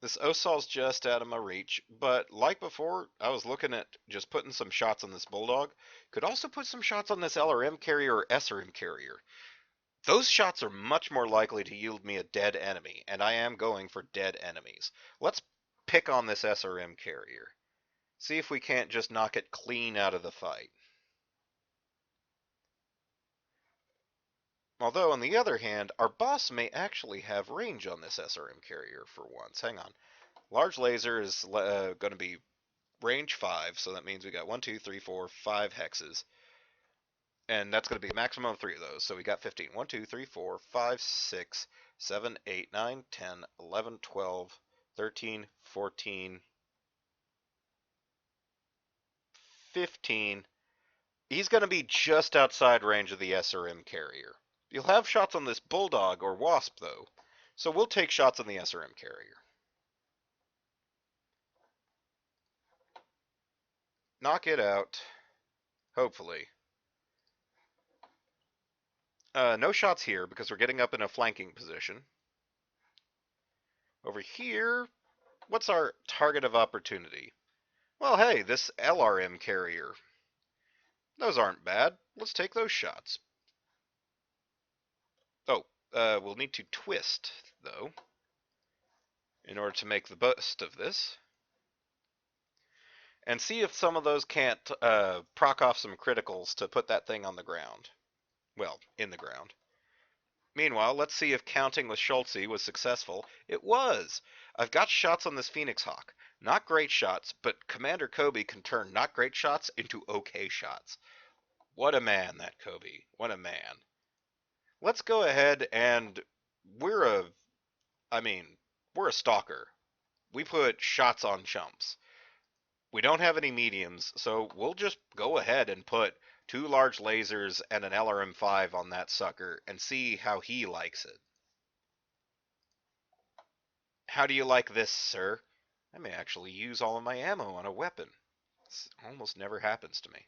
this Osol's just out of my reach, but like before, I was looking at just putting some shots on this Bulldog. Could also put some shots on this LRM carrier or SRM carrier. Those shots are much more likely to yield me a dead enemy, and I am going for dead enemies. Let's pick on this SRM carrier. See if we can't just knock it clean out of the fight. Although, on the other hand, our boss may actually have range on this SRM carrier for once. Hang on. Large laser is going to be range 5, so that means we got 1, 2, 3, 4, 5 hexes. And that's going to be a maximum of 3 of those. So we got 15. 1, 2, 3, 4, 5, 6, 7, 8, 9, 10, 11, 12, 13, 14, 15. He's going to be just outside range of the SRM carrier. You'll have shots on this Bulldog or Wasp, though, so we'll take shots on the SRM carrier. Knock it out. Hopefully. No shots here, because we're getting up in a flanking position. Over here, what's our target of opportunity? Well, hey, this LRM carrier. Those aren't bad. Let's take those shots. Oh, we'll need to twist, though, in order to make the best of this. And see if some of those can't proc off some criticals to put that thing on the ground. Well, in the ground. Meanwhile, let's see if counting with Schultze was successful. It was! I've got shots on this Phoenix Hawk. Not great shots, but Commander Koby can turn not great shots into okay shots. What a man, that Koby. What a man. Let's go ahead and we're a stalker. We put shots on chumps. We don't have any mediums, so we'll just go ahead and put 2 large lasers and an LRM-5 on that sucker and see how he likes it. How do you like this, sir? I may actually use all of my ammo on a weapon. This almost never happens to me.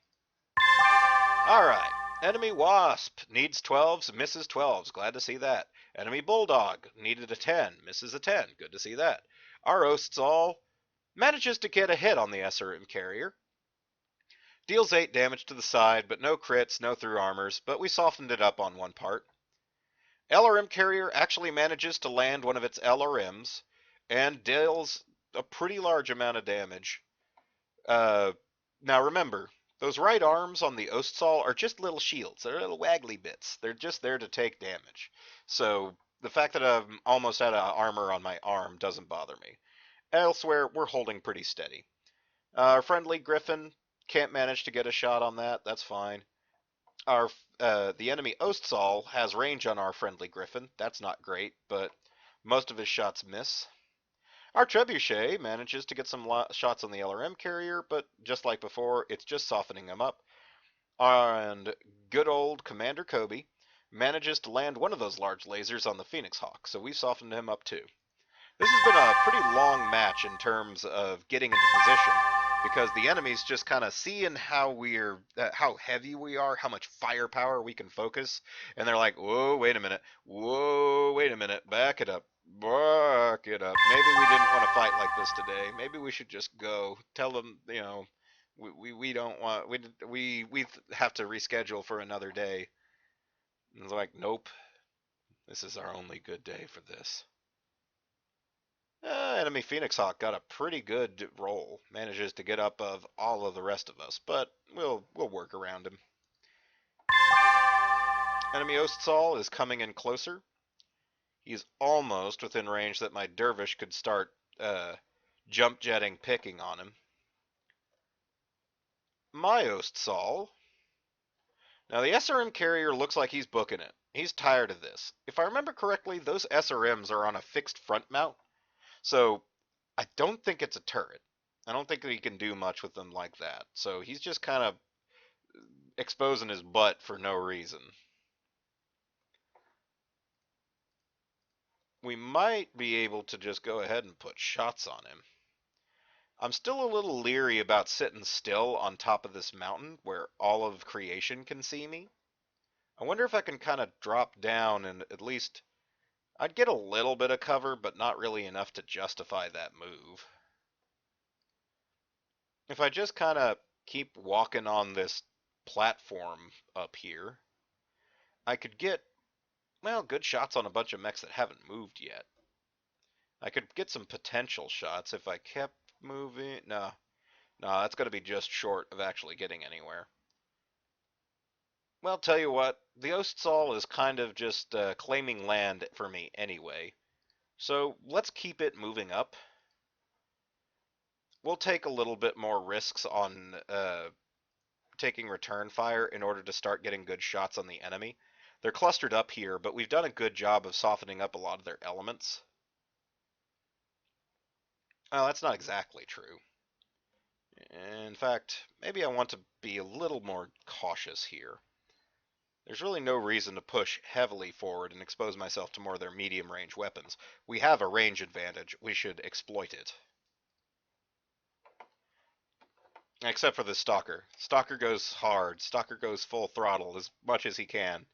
Alright, enemy Wasp needs 12s, misses 12s, glad to see that. Enemy Bulldog needed a 10, misses a 10, good to see that. Our Ostsal manages to get a hit on the SRM carrier. Deals 8 damage to the side, but no crits, no through armors, but we softened it up on one part. LRM carrier actually manages to land one of its LRMs and deals a pretty large amount of damage. Now remember, those right arms on the Ostsal are just little shields. They're little waggly bits. They're just there to take damage. So the fact that I'm almost out of armor on my arm doesn't bother me. Elsewhere, we're holding pretty steady. Our friendly Griffin can't manage to get a shot on that. That's fine. The enemy Ostsal has range on our friendly Griffin. That's not great, but most of his shots miss. Our Trebuchet manages to get some shots on the LRM carrier, but just like before, it's just softening him up. And good old Commander Koby manages to land one of those large lasers on the Phoenix Hawk, so we've softened him up too. This has been a pretty long match in terms of getting into position, because the enemy's just kind of seeing how how heavy we are, how much firepower we can focus, and they're like, whoa, wait a minute, back it up, maybe we didn't want to fight like this today, maybe we should just go. Tell them, we don't want, we have to reschedule for another day. And it's like, nope, this is our only good day for this. Enemy Phoenix Hawk got a pretty good roll. Manages to get up of all of the rest of us, but we'll work around him. Enemy Ostsal is coming in closer. He's almost within range that my Dervish could start jump jetting picking on him. My Ostsal. Now the SRM carrier looks like he's booking it. He's tired of this. If I remember correctly, those SRMs are on a fixed front mount. So I don't think it's a turret. I don't think that he can do much with them like that. So he's just kind of exposing his butt for no reason. We might be able to just go ahead and put shots on him. I'm still a little leery about sitting still on top of this mountain where all of creation can see me. I wonder if I can kind of drop down and at least... I'd get a little bit of cover, but not really enough to justify that move. If I just kind of keep walking on this platform up here, I could get, well, good shots on a bunch of mechs that haven't moved yet. I could get some potential shots if I kept moving. No, that's going to be just short of actually getting anywhere. Well, tell you what, the Ostsal is kind of just claiming land for me anyway. So let's keep it moving up. We'll take a little bit more risks on taking return fire in order to start getting good shots on the enemy. They're clustered up here, but we've done a good job of softening up a lot of their elements. Well, that's not exactly true. In fact, maybe I want to be a little more cautious here. There's really no reason to push heavily forward and expose myself to more of their medium-range weapons. We have a range advantage. We should exploit it. Except for the Stalker. Stalker goes hard. Stalker goes full throttle as much as he can.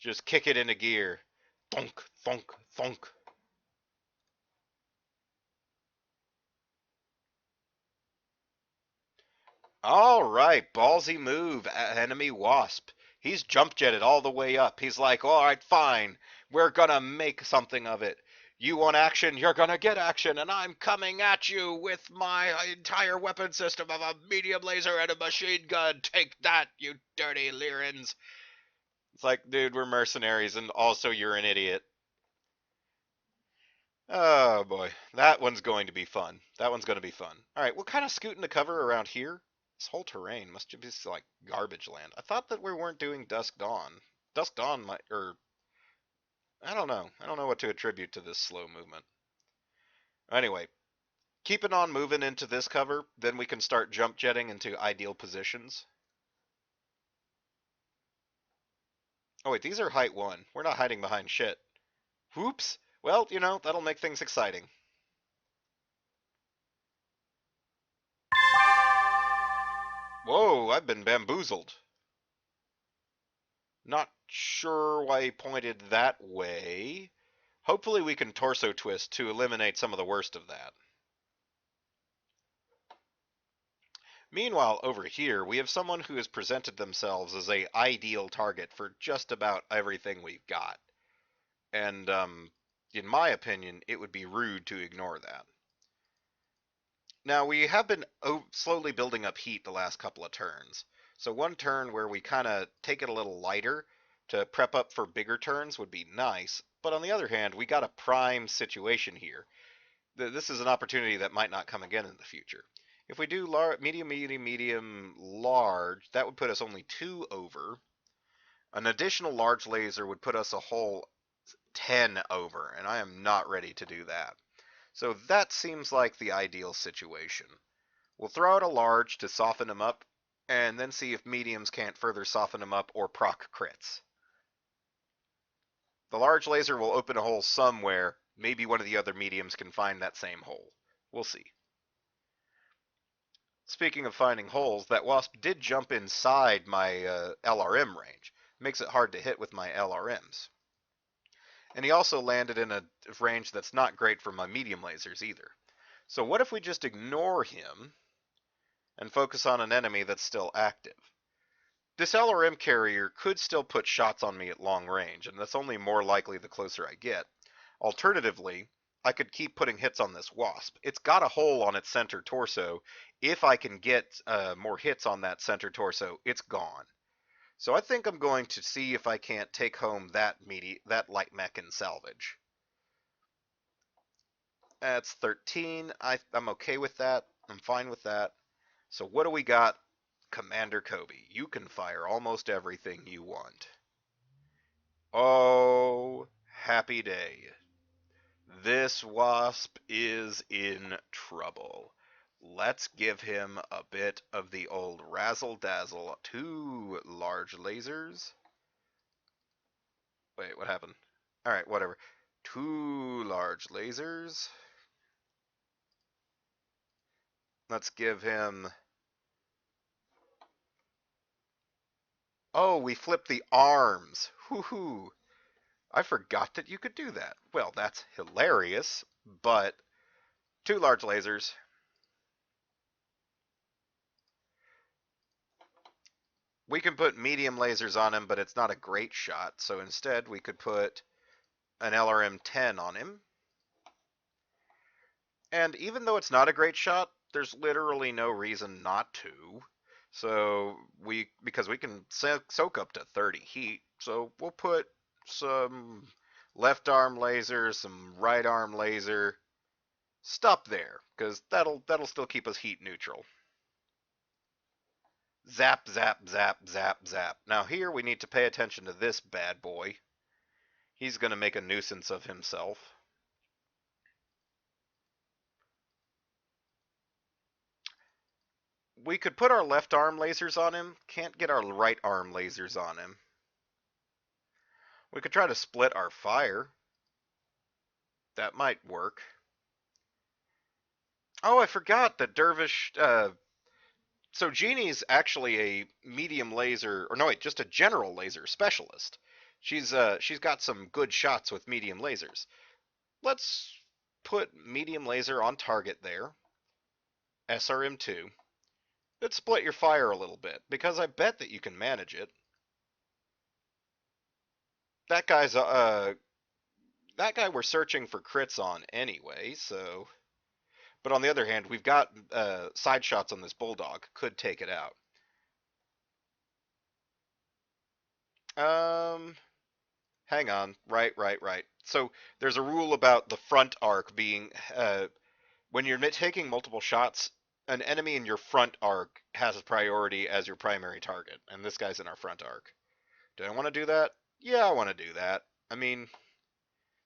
Just kick it into gear. Thunk, thunk, thunk. Alright, ballsy move, enemy Wasp. He's jump jetted all the way up. He's like, all right, fine. We're gonna make something of it. You want action, you're gonna get action, and I'm coming at you with my entire weapon system of a medium laser and a machine gun. Take that, you dirty Lyrans. It's like, dude, we're mercenaries, and also you're an idiot. Oh boy, that one's going to be fun. That one's going to be fun. All right, we'll kind of scoot into cover around here. This whole terrain must just be like garbage land. I thought that we weren't doing Dusk Dawn. Dusk Dawn might, or I don't know. I don't know what to attribute to this slow movement. Anyway, keeping on moving into this cover, then we can start jump jetting into ideal positions. Oh wait, these are height 1. We're not hiding behind shit. Whoops. Well, you know, that'll make things exciting. Whoa, I've been bamboozled. Not sure why he pointed that way. Hopefully we can torso twist to eliminate some of the worst of that. Meanwhile, over here, we have someone who has presented themselves as a ideal target for just about everything we've got. And, in my opinion, it would be rude to ignore that. Now, we have been slowly building up heat the last couple of turns. So one turn where we kind of take it a little lighter to prep up for bigger turns would be nice. But on the other hand, we got a prime situation here. This is an opportunity that might not come again in the future. If we do medium, medium, medium, large, that would put us only 2 over. An additional large laser would put us a whole 10 over, and I am not ready to do that. So that seems like the ideal situation. We'll throw out a large to soften him up, and then see if mediums can't further soften him up or proc crits. The large laser will open a hole somewhere. Maybe one of the other mediums can find that same hole. We'll see. Speaking of finding holes, that wasp did jump inside my LRM range. Makes it hard to hit with my LRMs. And he also landed in a range that's not great for my medium lasers either. So what if we just ignore him and focus on an enemy that's still active? This LRM carrier could still put shots on me at long range, and that's only more likely the closer I get. Alternatively, I could keep putting hits on this wasp. It's got a hole on its center torso. If I can get more hits on that center torso, it's gone. So I think I'm going to see if I can't take home that light mech in salvage. That's 13. I'm okay with that. I'm fine with that. So what do we got? Commander Koby. You can fire almost everything you want. Oh, happy day. This wasp is in trouble. Let's give him a bit of the old razzle-dazzle. 2 large lasers. Wait, what happened? Alright, whatever. 2 large lasers. Let's give him... Oh, we flipped the arms. Whoo-hoo. I forgot that you could do that. Well, that's hilarious, but 2 large lasers. We can put medium lasers on him, but it's not a great shot, so instead we could put an LRM-10 on him. And even though it's not a great shot, there's literally no reason not to. So because we can soak up to 30 heat, so we'll put some left arm laser, some right arm laser. Stop there, because that'll still keep us heat neutral. Zap, zap, zap, zap, zap. Now here we need to pay attention to this bad boy. He's going to make a nuisance of himself. We could put our left arm lasers on him. Can't get our right arm lasers on him. We could try to split our fire. That might work. Oh, I forgot that Dervish... So Jeannie's actually a medium laser... Or no, wait, just a general laser specialist. She's got some good shots with medium lasers. Let's put medium laser on target there. SRM2. Let's split your fire a little bit, because I bet that you can manage it. that guy's that guy we're searching for crits on anyway, so. But on the other hand, we've got side shots on this bulldog. Could take it out. Um, Hang on. Right. So there's a rule about the front arc being when you're taking multiple shots, an enemy in your front arc has a priority as your primary target, and this guy's in our front arc. Do I want to do that? Yeah, I want to do that. I mean,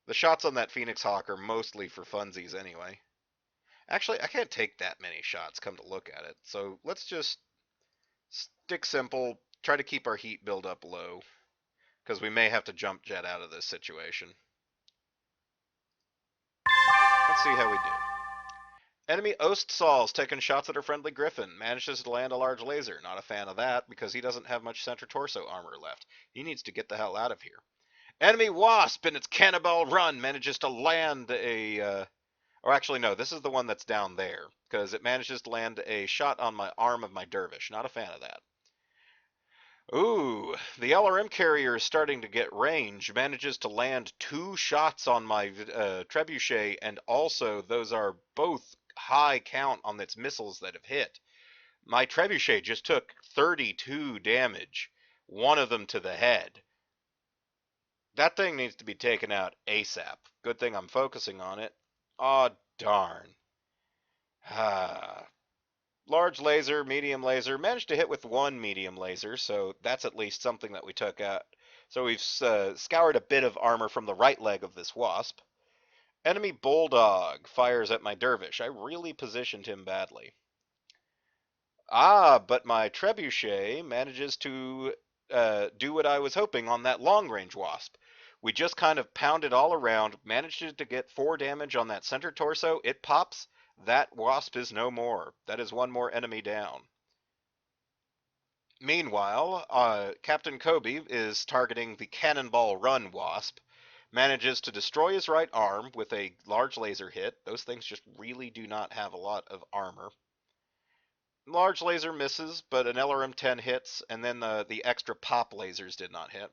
the shots on that Phoenix Hawk are mostly for funsies anyway. Actually, I can't take that many shots, come to look at it. So let's just stick simple, try to keep our heat build up low, because we may have to jump jet out of this situation. Let's see how we do. Enemy Ostsal's taking shots at our friendly Griffin. Manages to land a large laser. Not a fan of that, because he doesn't have much center torso armor left. He needs to get the hell out of here. Enemy Wasp in its cannonball run manages to land a... or actually, no, this is the one that's down there, because it manages to land a shot on my arm of my dervish. Not a fan of that. Ooh, the LRM carrier is starting to get range. Manages to land 2 shots on my trebuchet, and also those are both high count on its missiles that have hit. My trebuchet just took 32 damage, one of them to the head. That thing needs to be taken out ASAP. Good thing I'm focusing on it. Aw, darn. Ah. Large laser, medium laser. Managed to hit with 1 medium laser, so that's at least something that we took out. So we've scoured a bit of armor from the right leg of this wasp. Enemy bulldog fires at my dervish. I really positioned him badly. Ah, but my trebuchet manages to do what I was hoping on that long-range wasp. We just kind of pounded all around, managed to get 4 damage on that center torso. It pops. That wasp is no more. That is 1 more enemy down. Meanwhile, Captain Koby is targeting the Cannonball Run wasp. Manages to destroy his right arm with a large laser hit. Those things just really do not have a lot of armor. Large laser misses, but an LRM-10 hits, and then the extra pop lasers did not hit.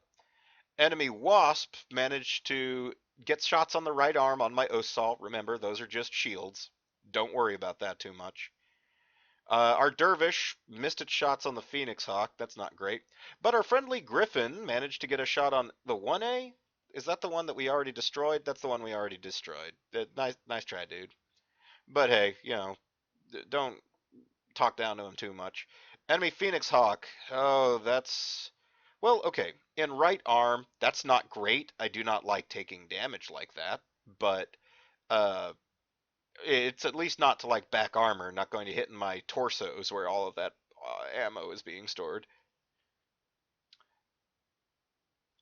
Enemy Wasp managed to get shots on the right arm on my Ossault. Remember, those are just shields. Don't worry about that too much. Our Dervish missed its shots on the Phoenix Hawk. That's not great. But our friendly Griffin managed to get a shot on the 1A? Is that the one that we already destroyed? That's the one we already destroyed. Nice try, dude. But hey, don't talk down to him too much. Enemy Phoenix Hawk. Oh, that's... Well, okay. In right arm, that's not great. I do not like taking damage like that. But uh, it's at least not to like back armor, not going to hit in my torsos where all of that ammo is being stored.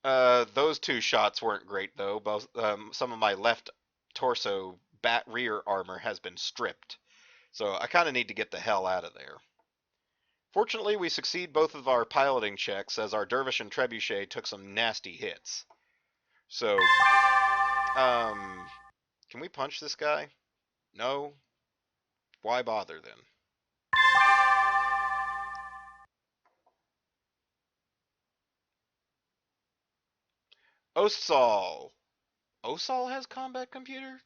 Those 2 shots weren't great though. Both, some of my left torso rear armor has been stripped. So I kind of need to get the hell out of there. Fortunately, we succeed both of our piloting checks as our Dervish and Trebuchet took some nasty hits. So, can we punch this guy? No? Why bother then? Ostsal. Osal has combat computer?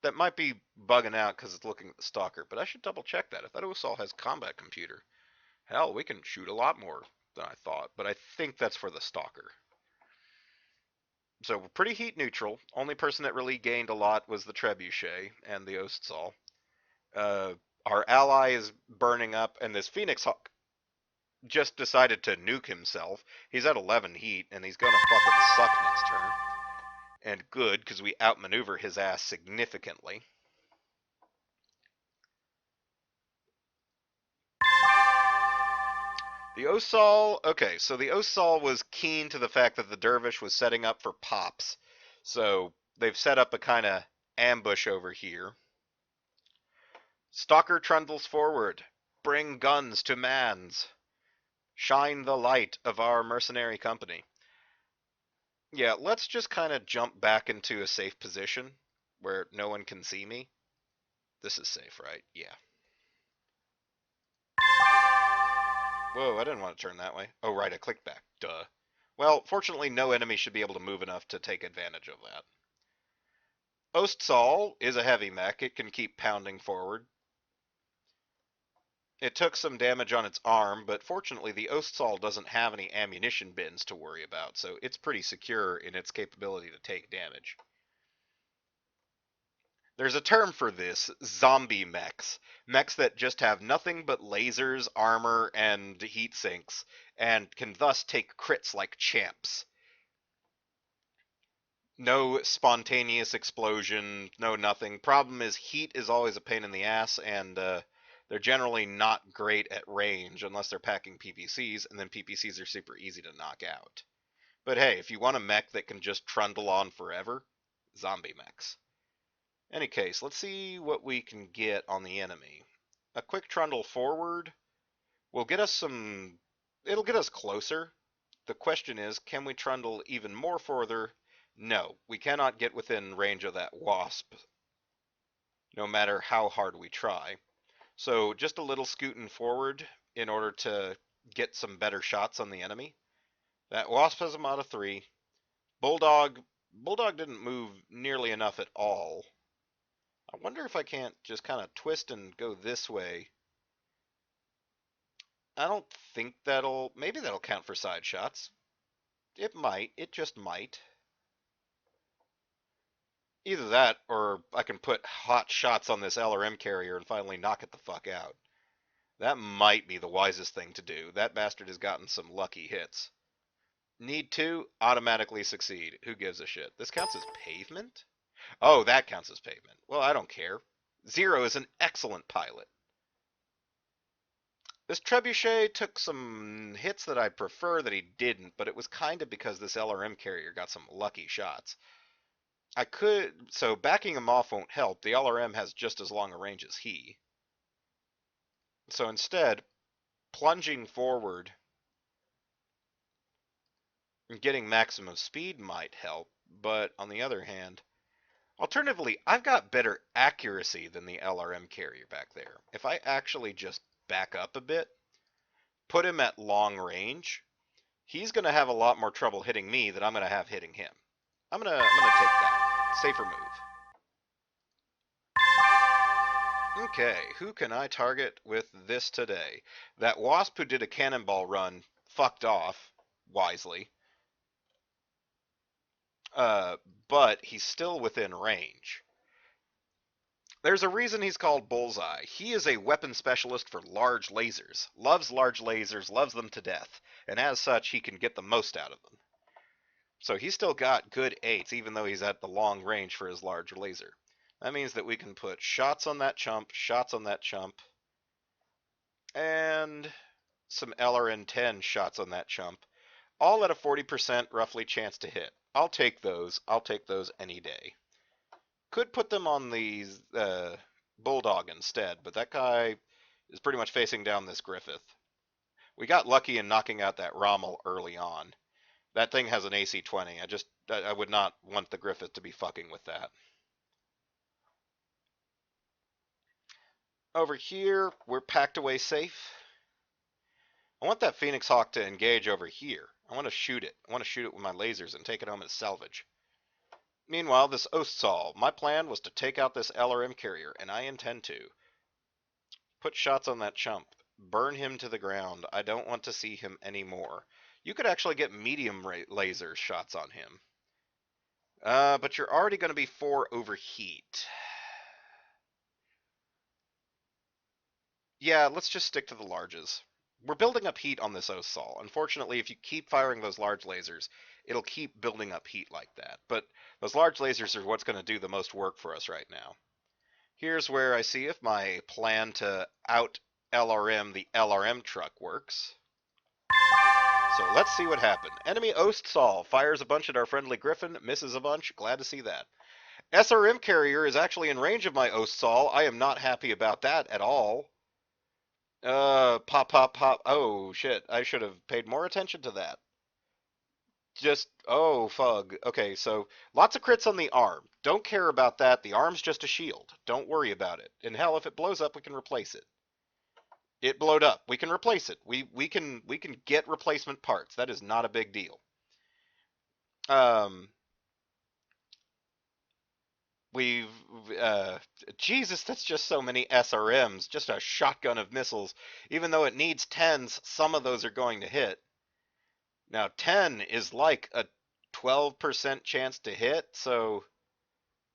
That might be bugging out because it's looking at the stalker, but I should double check that. If that Osal has combat computer, hell, we can shoot a lot more than I thought, but I think that's for the stalker. So we're pretty heat neutral. Only person that really gained a lot was the Trebuchet and the Ostsal. Our ally is burning up, and this Phoenix Hawk just decided to nuke himself. He's at 11 heat, and he's gonna fucking suck next turn. And good, because we outmaneuver his ass significantly. The Osal, okay, so the Osal was keen to the fact that the Dervish was setting up for pops. So they've set up a kind of ambush over here. Stalker trundles forward. Bring guns to mans. Shine the light of our mercenary company. Yeah, let's just kind of jump back into a safe position where no one can see me. This is safe, right? Yeah. Whoa, I didn't want to turn that way. Oh, right, I clicked back. Duh. Well, fortunately, no enemy should be able to move enough to take advantage of that. Ostsal is a heavy mech. It can keep pounding forward. It took some damage on its arm, but fortunately the Ostsal doesn't have any ammunition bins to worry about, so it's pretty secure in its capability to take damage. There's a term for this, zombie mechs. Mechs that just have nothing but lasers, armor, and heat sinks, and can thus take crits like champs. No spontaneous explosion, no nothing. Problem is, heat is always a pain in the ass, and they're generally not great at range unless they're packing PPCs, and then PPCs are super easy to knock out. But hey, if you want a mech that can just trundle on forever, zombie mechs. Any case, let's see what we can get on the enemy. A quick trundle forward will get us some... It'll get us closer. The question is, can we trundle even more further? No, we cannot get within range of that wasp, no matter how hard we try. So just a little scooting forward in order to get some better shots on the enemy. That wasp has a mod of 3. Bulldog didn't move nearly enough at all. I wonder if I can't just kind of twist and go this way. I don't think maybe that'll count for side shots. It might, it just might. Either that, or I can put hot shots on this LRM carrier and finally knock it the fuck out. That might be the wisest thing to do. That bastard has gotten some lucky hits. Need to automatically succeed. Who gives a shit? This counts as pavement? Oh, that counts as pavement. Well, I don't care. Zero is an excellent pilot. This trebuchet took some hits that I'd prefer that he didn't, but it was kind of because this LRM carrier got some lucky shots. So backing him off won't help. The LRM has just as long a range as he. So instead, plunging forward and getting maximum speed might help, but on the other hand, alternatively, I've got better accuracy than the LRM carrier back there. If I actually just back up a bit, put him at long range, he's going to have a lot more trouble hitting me than I'm going to have hitting him. I'm gonna take that. Safer move. Okay, who can I target with this today? That wasp who did a cannonball run fucked off, wisely. But he's still within range. There's a reason he's called Bullseye. He is a weapon specialist for large lasers. Loves large lasers, loves them to death. And as such, he can get the most out of them. So he's still got good 8s, even though he's at the long range for his large laser. That means that we can put shots on that chump, and some LRN-10 shots on that chump, all at a 40% roughly chance to hit. I'll take those. I'll take those any day. Could put them on the Bulldog instead, but that guy is pretty much facing down this Griffith. We got lucky in knocking out that Rommel early on. That thing has an AC-20. I would not want the Griffith to be fucking with that. Over here, we're packed away safe. I want that Phoenix Hawk to engage over here. I want to shoot it. I want to shoot it with my lasers and take it home as salvage. Meanwhile, this Ostsal. My plan was to take out this LRM carrier, and I intend to. Put shots on that chump. Burn him to the ground. I don't want to see him anymore. You could actually get medium laser shots on him. But you're already going to be 4 overheat. Yeah, let's just stick to the larges. We're building up heat on this Ostsal. Unfortunately, if you keep firing those large lasers, it'll keep building up heat like that. But those large lasers are what's going to do the most work for us right now. Here's where I see if my plan to out LRM the LRM truck works. So let's see what happened. Enemy Ostsal fires a bunch at our friendly Griffin, misses a bunch. Glad to see that. SRM carrier is actually in range of my Ostsal. I am not happy about that at all. Pop. Oh, shit. I should have paid more attention to that. Oh, fug. Okay, so lots of crits on the arm. Don't care about that. The arm's just a shield. Don't worry about it. And hell, if it blows up, we can replace it. It blowed up. We can replace it. We can get replacement parts. That is not a big deal. Um, we've Jesus, that's just so many SRMs, just a shotgun of missiles. Even though it needs tens, some of those are going to hit. Now 10 is like a 12% chance to hit, so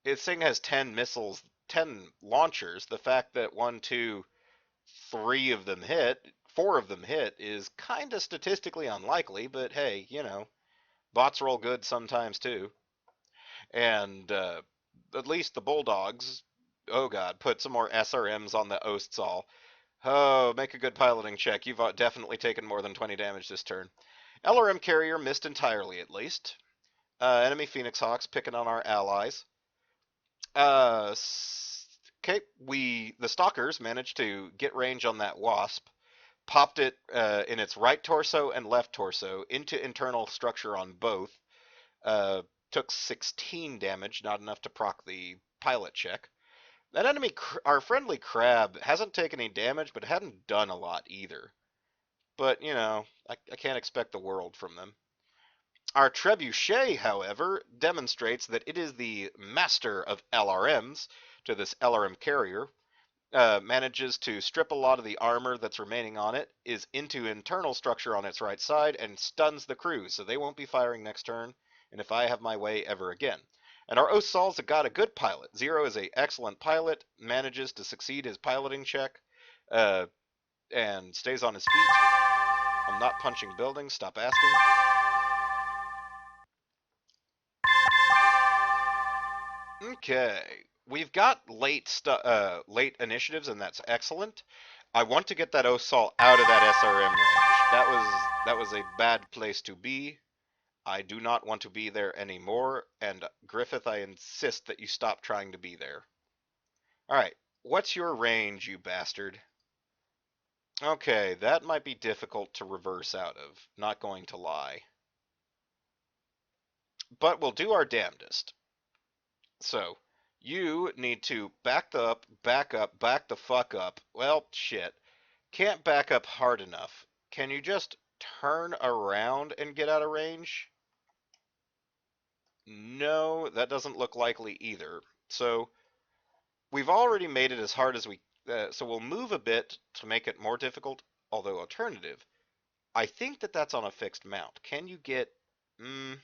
this thing has 10 missiles, 10 launchers. The fact that 1, 2, 3 of them hit, 4 of them hit is kind of statistically unlikely, but hey, you know, bots roll good sometimes too. And at least the Bulldogs, oh god, put some more SRMs on the Ostsal. Oh, make a good piloting check. You've definitely taken more than 20 damage this turn. LRM carrier missed entirely, at least. Enemy Phoenix Hawks picking on our allies. Okay, the Stalkers managed to get range on that Wasp, popped it in its right torso and left torso into internal structure on both. Uh, Took 16 damage, not enough to proc the pilot check. That enemy, our friendly crab, hasn't taken any damage, but hadn't done a lot either. But, you know, I can't expect the world from them. Our trebuchet, however, demonstrates that it is the master of LRMs to this LRM carrier. Manages to strip a lot of the armor that's remaining on it, is into internal structure on its right side, and stuns the crew, so they won't be firing next turn, and if I have my way ever again. And our Osal's got a good pilot. Zero is a excellent pilot, manages to succeed his piloting check, and stays on his feet. I'm not punching buildings, stop asking. Okay, we've got late initiatives, and that's excellent. I want to get that Osal out of that SRM range. That was a bad place to be. I do not want to be there anymore, and Griffith, I insist that you stop trying to be there. All right, what's your range, you bastard? Okay, that might be difficult to reverse out of. Not going to lie, but we'll do our damnedest. So, you need to back up, back the fuck up. Well, shit. Can't back up hard enough. Can you just turn around and get out of range? No, that doesn't look likely either. So, we've already made it as hard as we... so we'll move a bit to make it more difficult, although alternative. I think that that's on a fixed mount. Can you get... you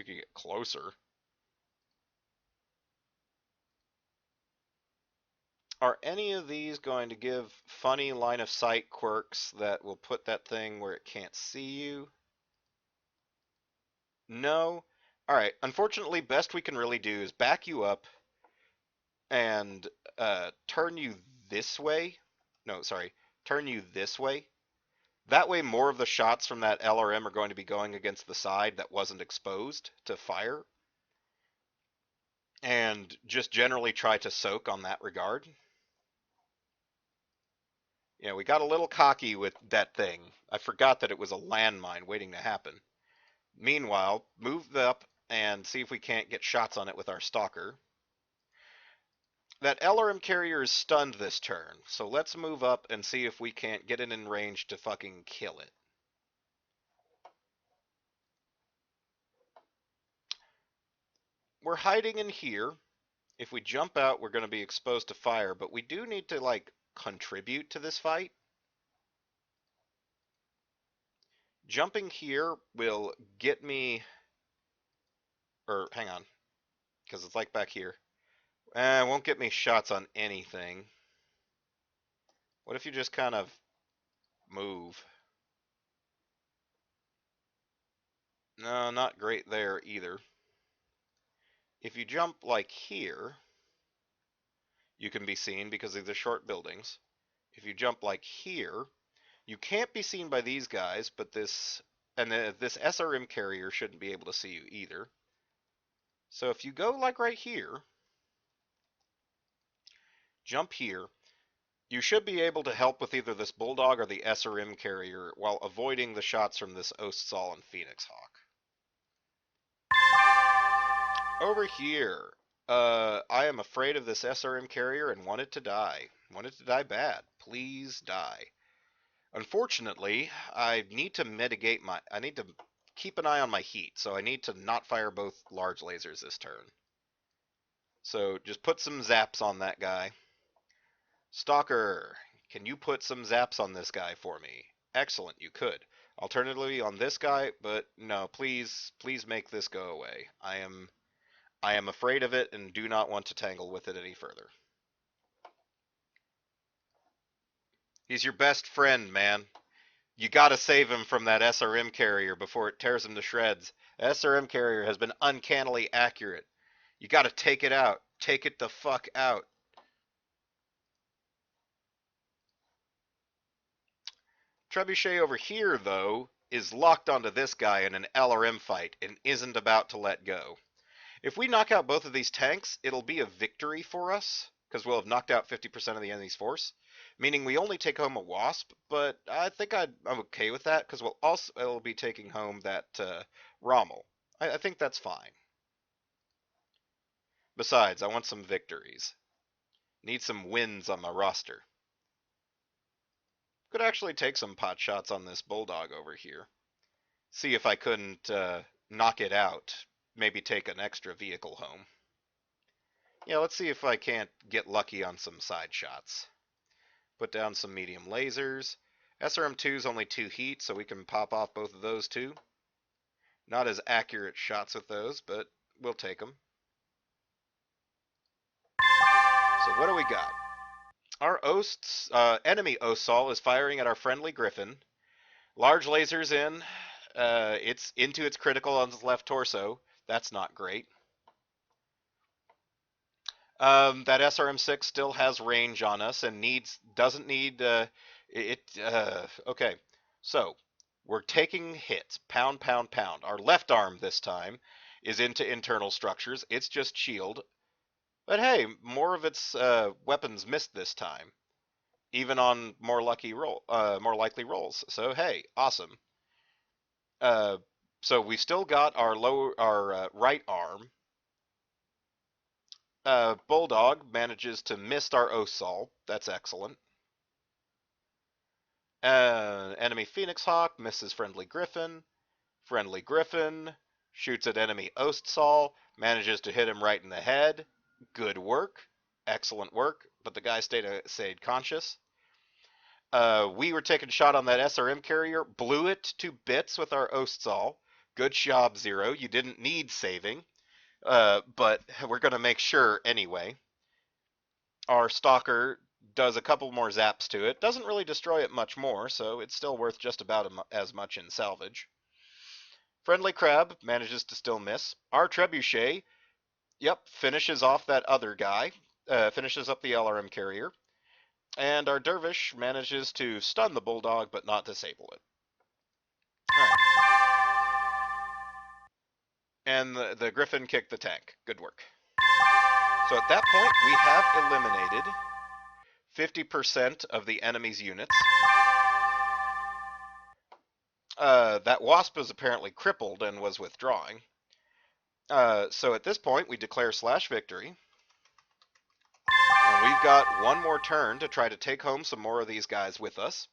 can get closer. Are any of these going to give funny line of sight quirks that will put that thing where it can't see you? No? Alright, unfortunately, best we can really do is back you up and turn you this way. No, sorry, turn you this way. That way more of the shots from that LRM are going to be going against the side that wasn't exposed to fire. And just generally try to soak on that regard. Yeah, we got a little cocky with that thing. I forgot that it was a landmine waiting to happen. Meanwhile, move up and see if we can't get shots on it with our stalker. That LRM carrier is stunned this turn, so let's move up and see if we can't get it in range to fucking kill it. We're hiding in here. If we jump out, we're going to be exposed to fire, but we do need to, like, contribute to this fight. Jumping here will get me... Or, hang on, because it's like back here. It won't get me shots on anything. What if you just kind of move? No, not great there either. If you jump like here, you can be seen because of the short buildings. If you jump like here, you can't be seen by these guys, but this SRM carrier shouldn't be able to see you either. So if you go like right here, jump here, you should be able to help with either this Bulldog or the SRM carrier while avoiding the shots from this Ostsal and Phoenix Hawk. Over here, I am afraid of this SRM carrier and want it to die. Want it to die bad. Please die. Unfortunately, I need to keep an eye on my heat, so I need to not fire both large lasers this turn. So just put some zaps on that guy. Stalker, can you put some zaps on this guy for me? Excellent, you could. Alternatively on this guy, but no, please make this go away. I am afraid of it and do not want to tangle with it any further. He's your best friend, man. You gotta save him from that SRM carrier before it tears him to shreds. The SRM carrier has been uncannily accurate. You gotta take it out. Take it the fuck out. Trebuchet over here, though, is locked onto this guy in an LRM fight and isn't about to let go. If we knock out both of these tanks, it'll be a victory for us, because we'll have knocked out 50% of the enemy's force, meaning we only take home a Wasp, but I think I'm okay with that, because we'll be taking home that Rommel. I think that's fine. Besides, I want some victories. Need some wins on my roster. Could actually take some pot shots on this Bulldog over here. See if I couldn't knock it out. Maybe take an extra vehicle home. Yeah, let's see if I can't get lucky on some side shots. Put down some medium lasers. SRM2 is only 2 heat, so we can pop off both of those too. Not as accurate shots with those, but we'll take them. So what do we got? Our enemy Osal is firing at our friendly Griffin. Large lasers in. It's into its critical on its left torso. That's not great. That SRM6 still has range on us and doesn't need okay. So we're taking hits, pound, pound, pound. Our left arm this time is into internal structures. It's just shield, but hey, more of its weapons missed this time, even on more likely rolls. So hey, awesome. So we still got our right arm. Bulldog manages to miss our Osal. That's excellent. Enemy Phoenix Hawk misses friendly Griffin. Friendly Griffin shoots at enemy Ostsal. Manages to hit him right in the head. Good work. Excellent work. But the guy stayed conscious. We were taking shot on that SRM carrier. Blew it to bits with our Ostsal. Good job, Zero. You didn't need saving. But we're going to make sure anyway. Our Stalker does a couple more zaps to it. Doesn't really destroy it much more, so it's still worth just about as much in salvage. Friendly Crab manages to still miss. Our Trebuchet, finishes off that other guy. Finishes up the LRM carrier. And our Dervish manages to stun the Bulldog, but not disable it. Alright. And the Griffin kicked the tank. Good work. So at that point, we have eliminated 50% of the enemy's units. That Wasp is apparently crippled and was withdrawing. So at this point, we declare /victory. And we've got one more turn to try to take home some more of these guys with us.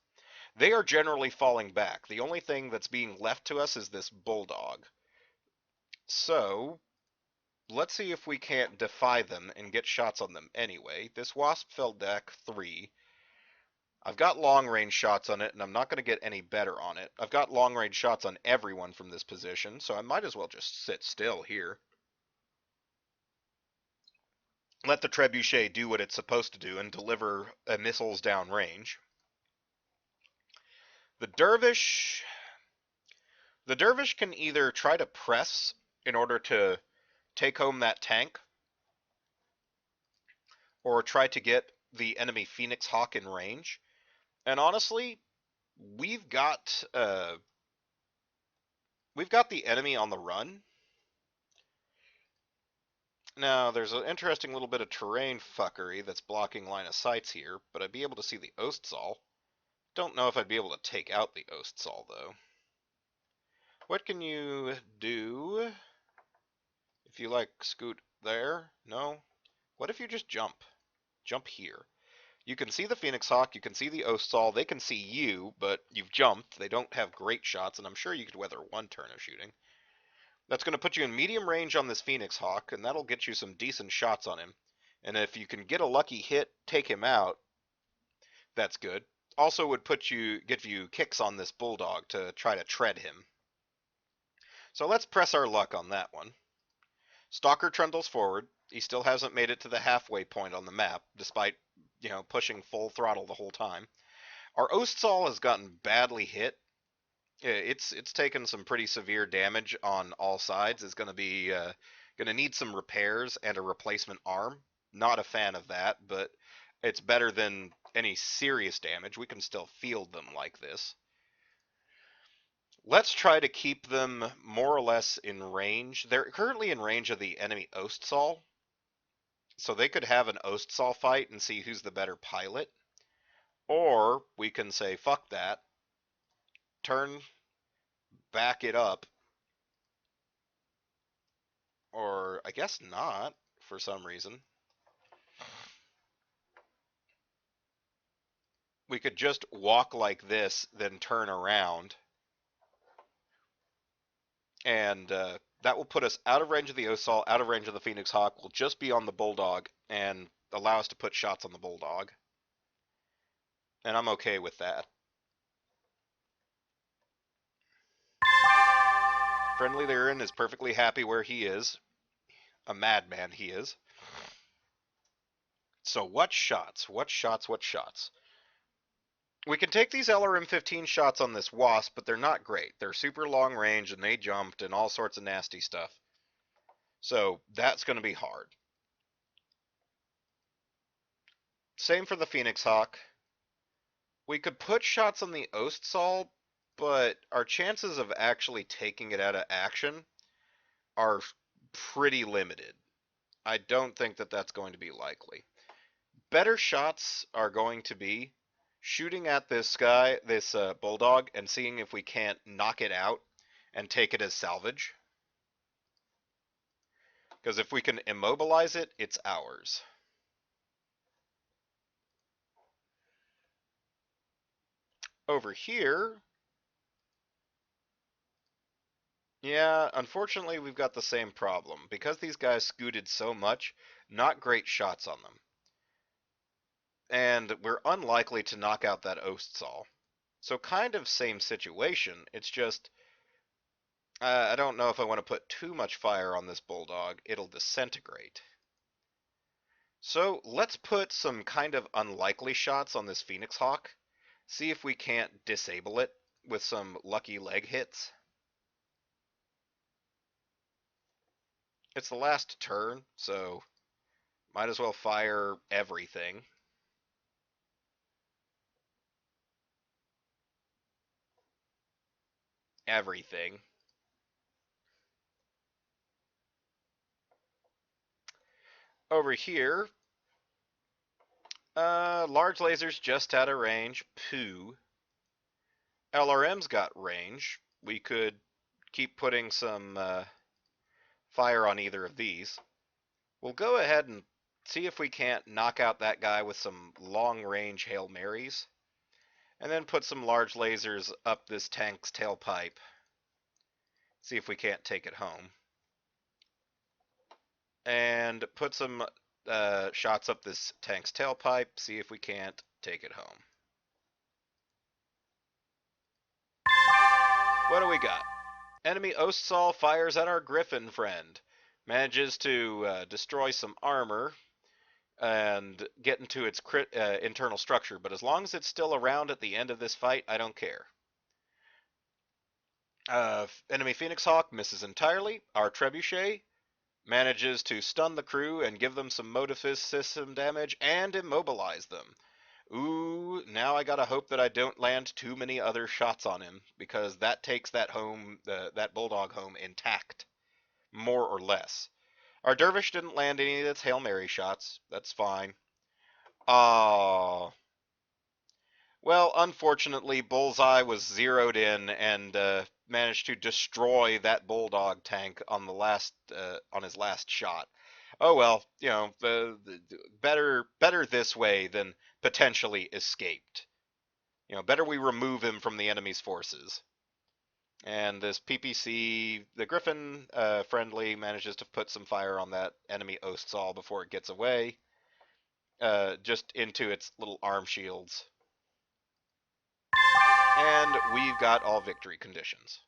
They are generally falling back. The only thing that's being left to us is this Bulldog. So let's see if we can't defy them and get shots on them anyway. This Wasp fell deck 3. I've got long-range shots on it, and I'm not going to get any better on it. I've got long-range shots on everyone from this position, so I might as well just sit still here. Let the Trebuchet do what it's supposed to do and deliver missiles downrange. The Dervish can either try to press in order to take home that tank, or try to get the enemy Phoenix Hawk in range. And honestly, we've got the enemy on the run. Now, there's an interesting little bit of terrain fuckery that's blocking line of sights here, but I'd be able to see the Ostsal. Don't know if I'd be able to take out the Ostsal, though. What can you do? If you, like, scoot there? No? What if you just jump? Jump here. You can see the Phoenix Hawk, you can see the Ostsal, they can see you, but you've jumped. They don't have great shots, and I'm sure you could weather one turn of shooting. That's going to put you in medium range on this Phoenix Hawk, and that'll get you some decent shots on him. And if you can get a lucky hit, take him out, that's good. Also would give you kicks on this Bulldog to try to tread him. So let's press our luck on that one. Stalker trundles forward. He still hasn't made it to the halfway point on the map, despite, pushing full throttle the whole time. Our Ostsal has gotten badly hit. It's taken some pretty severe damage on all sides. It's going to need some repairs and a replacement arm. Not a fan of that, but it's better than any serious damage. We can still field them like this. Let's try to keep them more or less in range. They're currently in range of the enemy Ostsal, so they could have an Ostsal fight and see who's the better pilot. Or we can say, fuck that, back it up, or I guess not, for some reason. We could just walk like this, then turn around, and that will put us out of range of the Ostsal, out of range of the Phoenix Hawk. We'll just be on the Bulldog, and allow us to put shots on the Bulldog. And I'm okay with that. Friendly Lyran is perfectly happy where he is. A madman he is. So what shots? What shots? What shots? We can take these LRM-15 shots on this Wasp, but they're not great. They're super long range, and they jumped, and all sorts of nasty stuff. So that's going to be hard. Same for the Phoenix Hawk. We could put shots on the Ostsal, but our chances of actually taking it out of action are pretty limited. I don't think that that's going to be likely. Better shots are going to be shooting at this Bulldog, and seeing if we can't knock it out and take it as salvage. Because if we can immobilize it, it's ours. Over here, yeah, unfortunately we've got the same problem. Because these guys scooted so much, not great shots on them. And we're unlikely to knock out that Ostsal. So kind of same situation, it's just, I don't know if I want to put too much fire on this Bulldog, it'll disintegrate. So let's put some kind of unlikely shots on this Phoenix Hawk, see if we can't disable it with some lucky leg hits. It's the last turn, so might as well fire everything. Everything. Over here, large lasers just out of range. Poo. LRM's got range. We could keep putting some fire on either of these. We'll go ahead and see if we can't knock out that guy with some long-range Hail Marys, and then put some large lasers up this tank's tailpipe. See if we can't take it home. And put some shots up this tank's tailpipe, see if we can't take it home. What do we got? Enemy Ostsal fires at our Griffin friend. Manages to destroy some armor and get into its internal structure, but as long as it's still around at the end of this fight, I don't care. Enemy Phoenix Hawk misses entirely. Our Trebuchet manages to stun the crew and give them some motive system damage and immobilize them. Ooh, now I gotta hope that I don't land too many other shots on him, because that takes that Bulldog home intact, more or less. Our Dervish didn't land any of its Hail Mary shots. That's fine. Well, unfortunately, Bullseye was zeroed in and managed to destroy that Bulldog tank on his last shot. Oh well, better this way than potentially escaped. Better we remove him from the enemy's forces. And this PPC, the Griffin friendly, manages to put some fire on that enemy Ostsal before it gets away, just into its little arm shields. And we've got all victory conditions.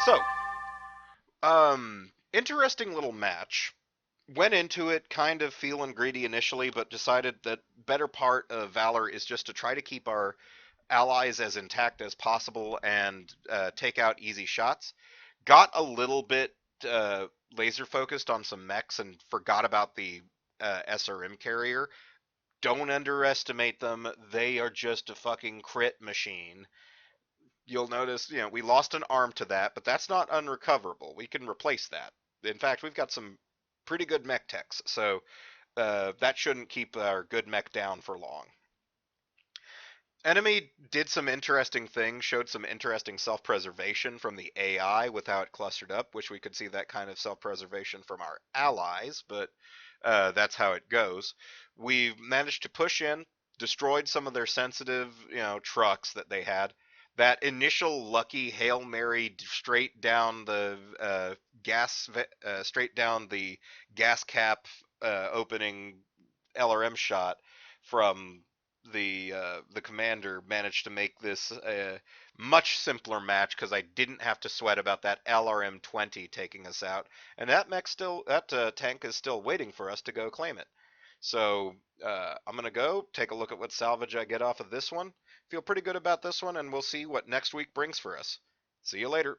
So, interesting little match. Went into it kind of feeling greedy initially, but decided that better part of Valor is just to try to keep our allies as intact as possible and take out easy shots. Got a little bit uh, laser focused on some mechs and forgot about the SRM carrier. Don't underestimate them. They are just a fucking crit machine. You'll notice, we lost an arm to that, but that's not unrecoverable. We can replace that. In fact, we've got some pretty good mech techs, so that shouldn't keep our good mech down for long. Enemy did some interesting things, showed some interesting self-preservation from the AI with how it clustered up, which we could see that kind of self-preservation from our allies, but that's how it goes. We managed to push in, destroyed some of their sensitive, trucks that they had. That initial lucky Hail Mary straight down the straight down the gas cap opening LRM shot from the commander managed to make this a much simpler match because I didn't have to sweat about that LRM 20 taking us out, and that tank is still waiting for us to go claim it. So I'm gonna go take a look at what salvage I get off of this one. Feel pretty good about this one, and we'll see what next week brings for us. See you later.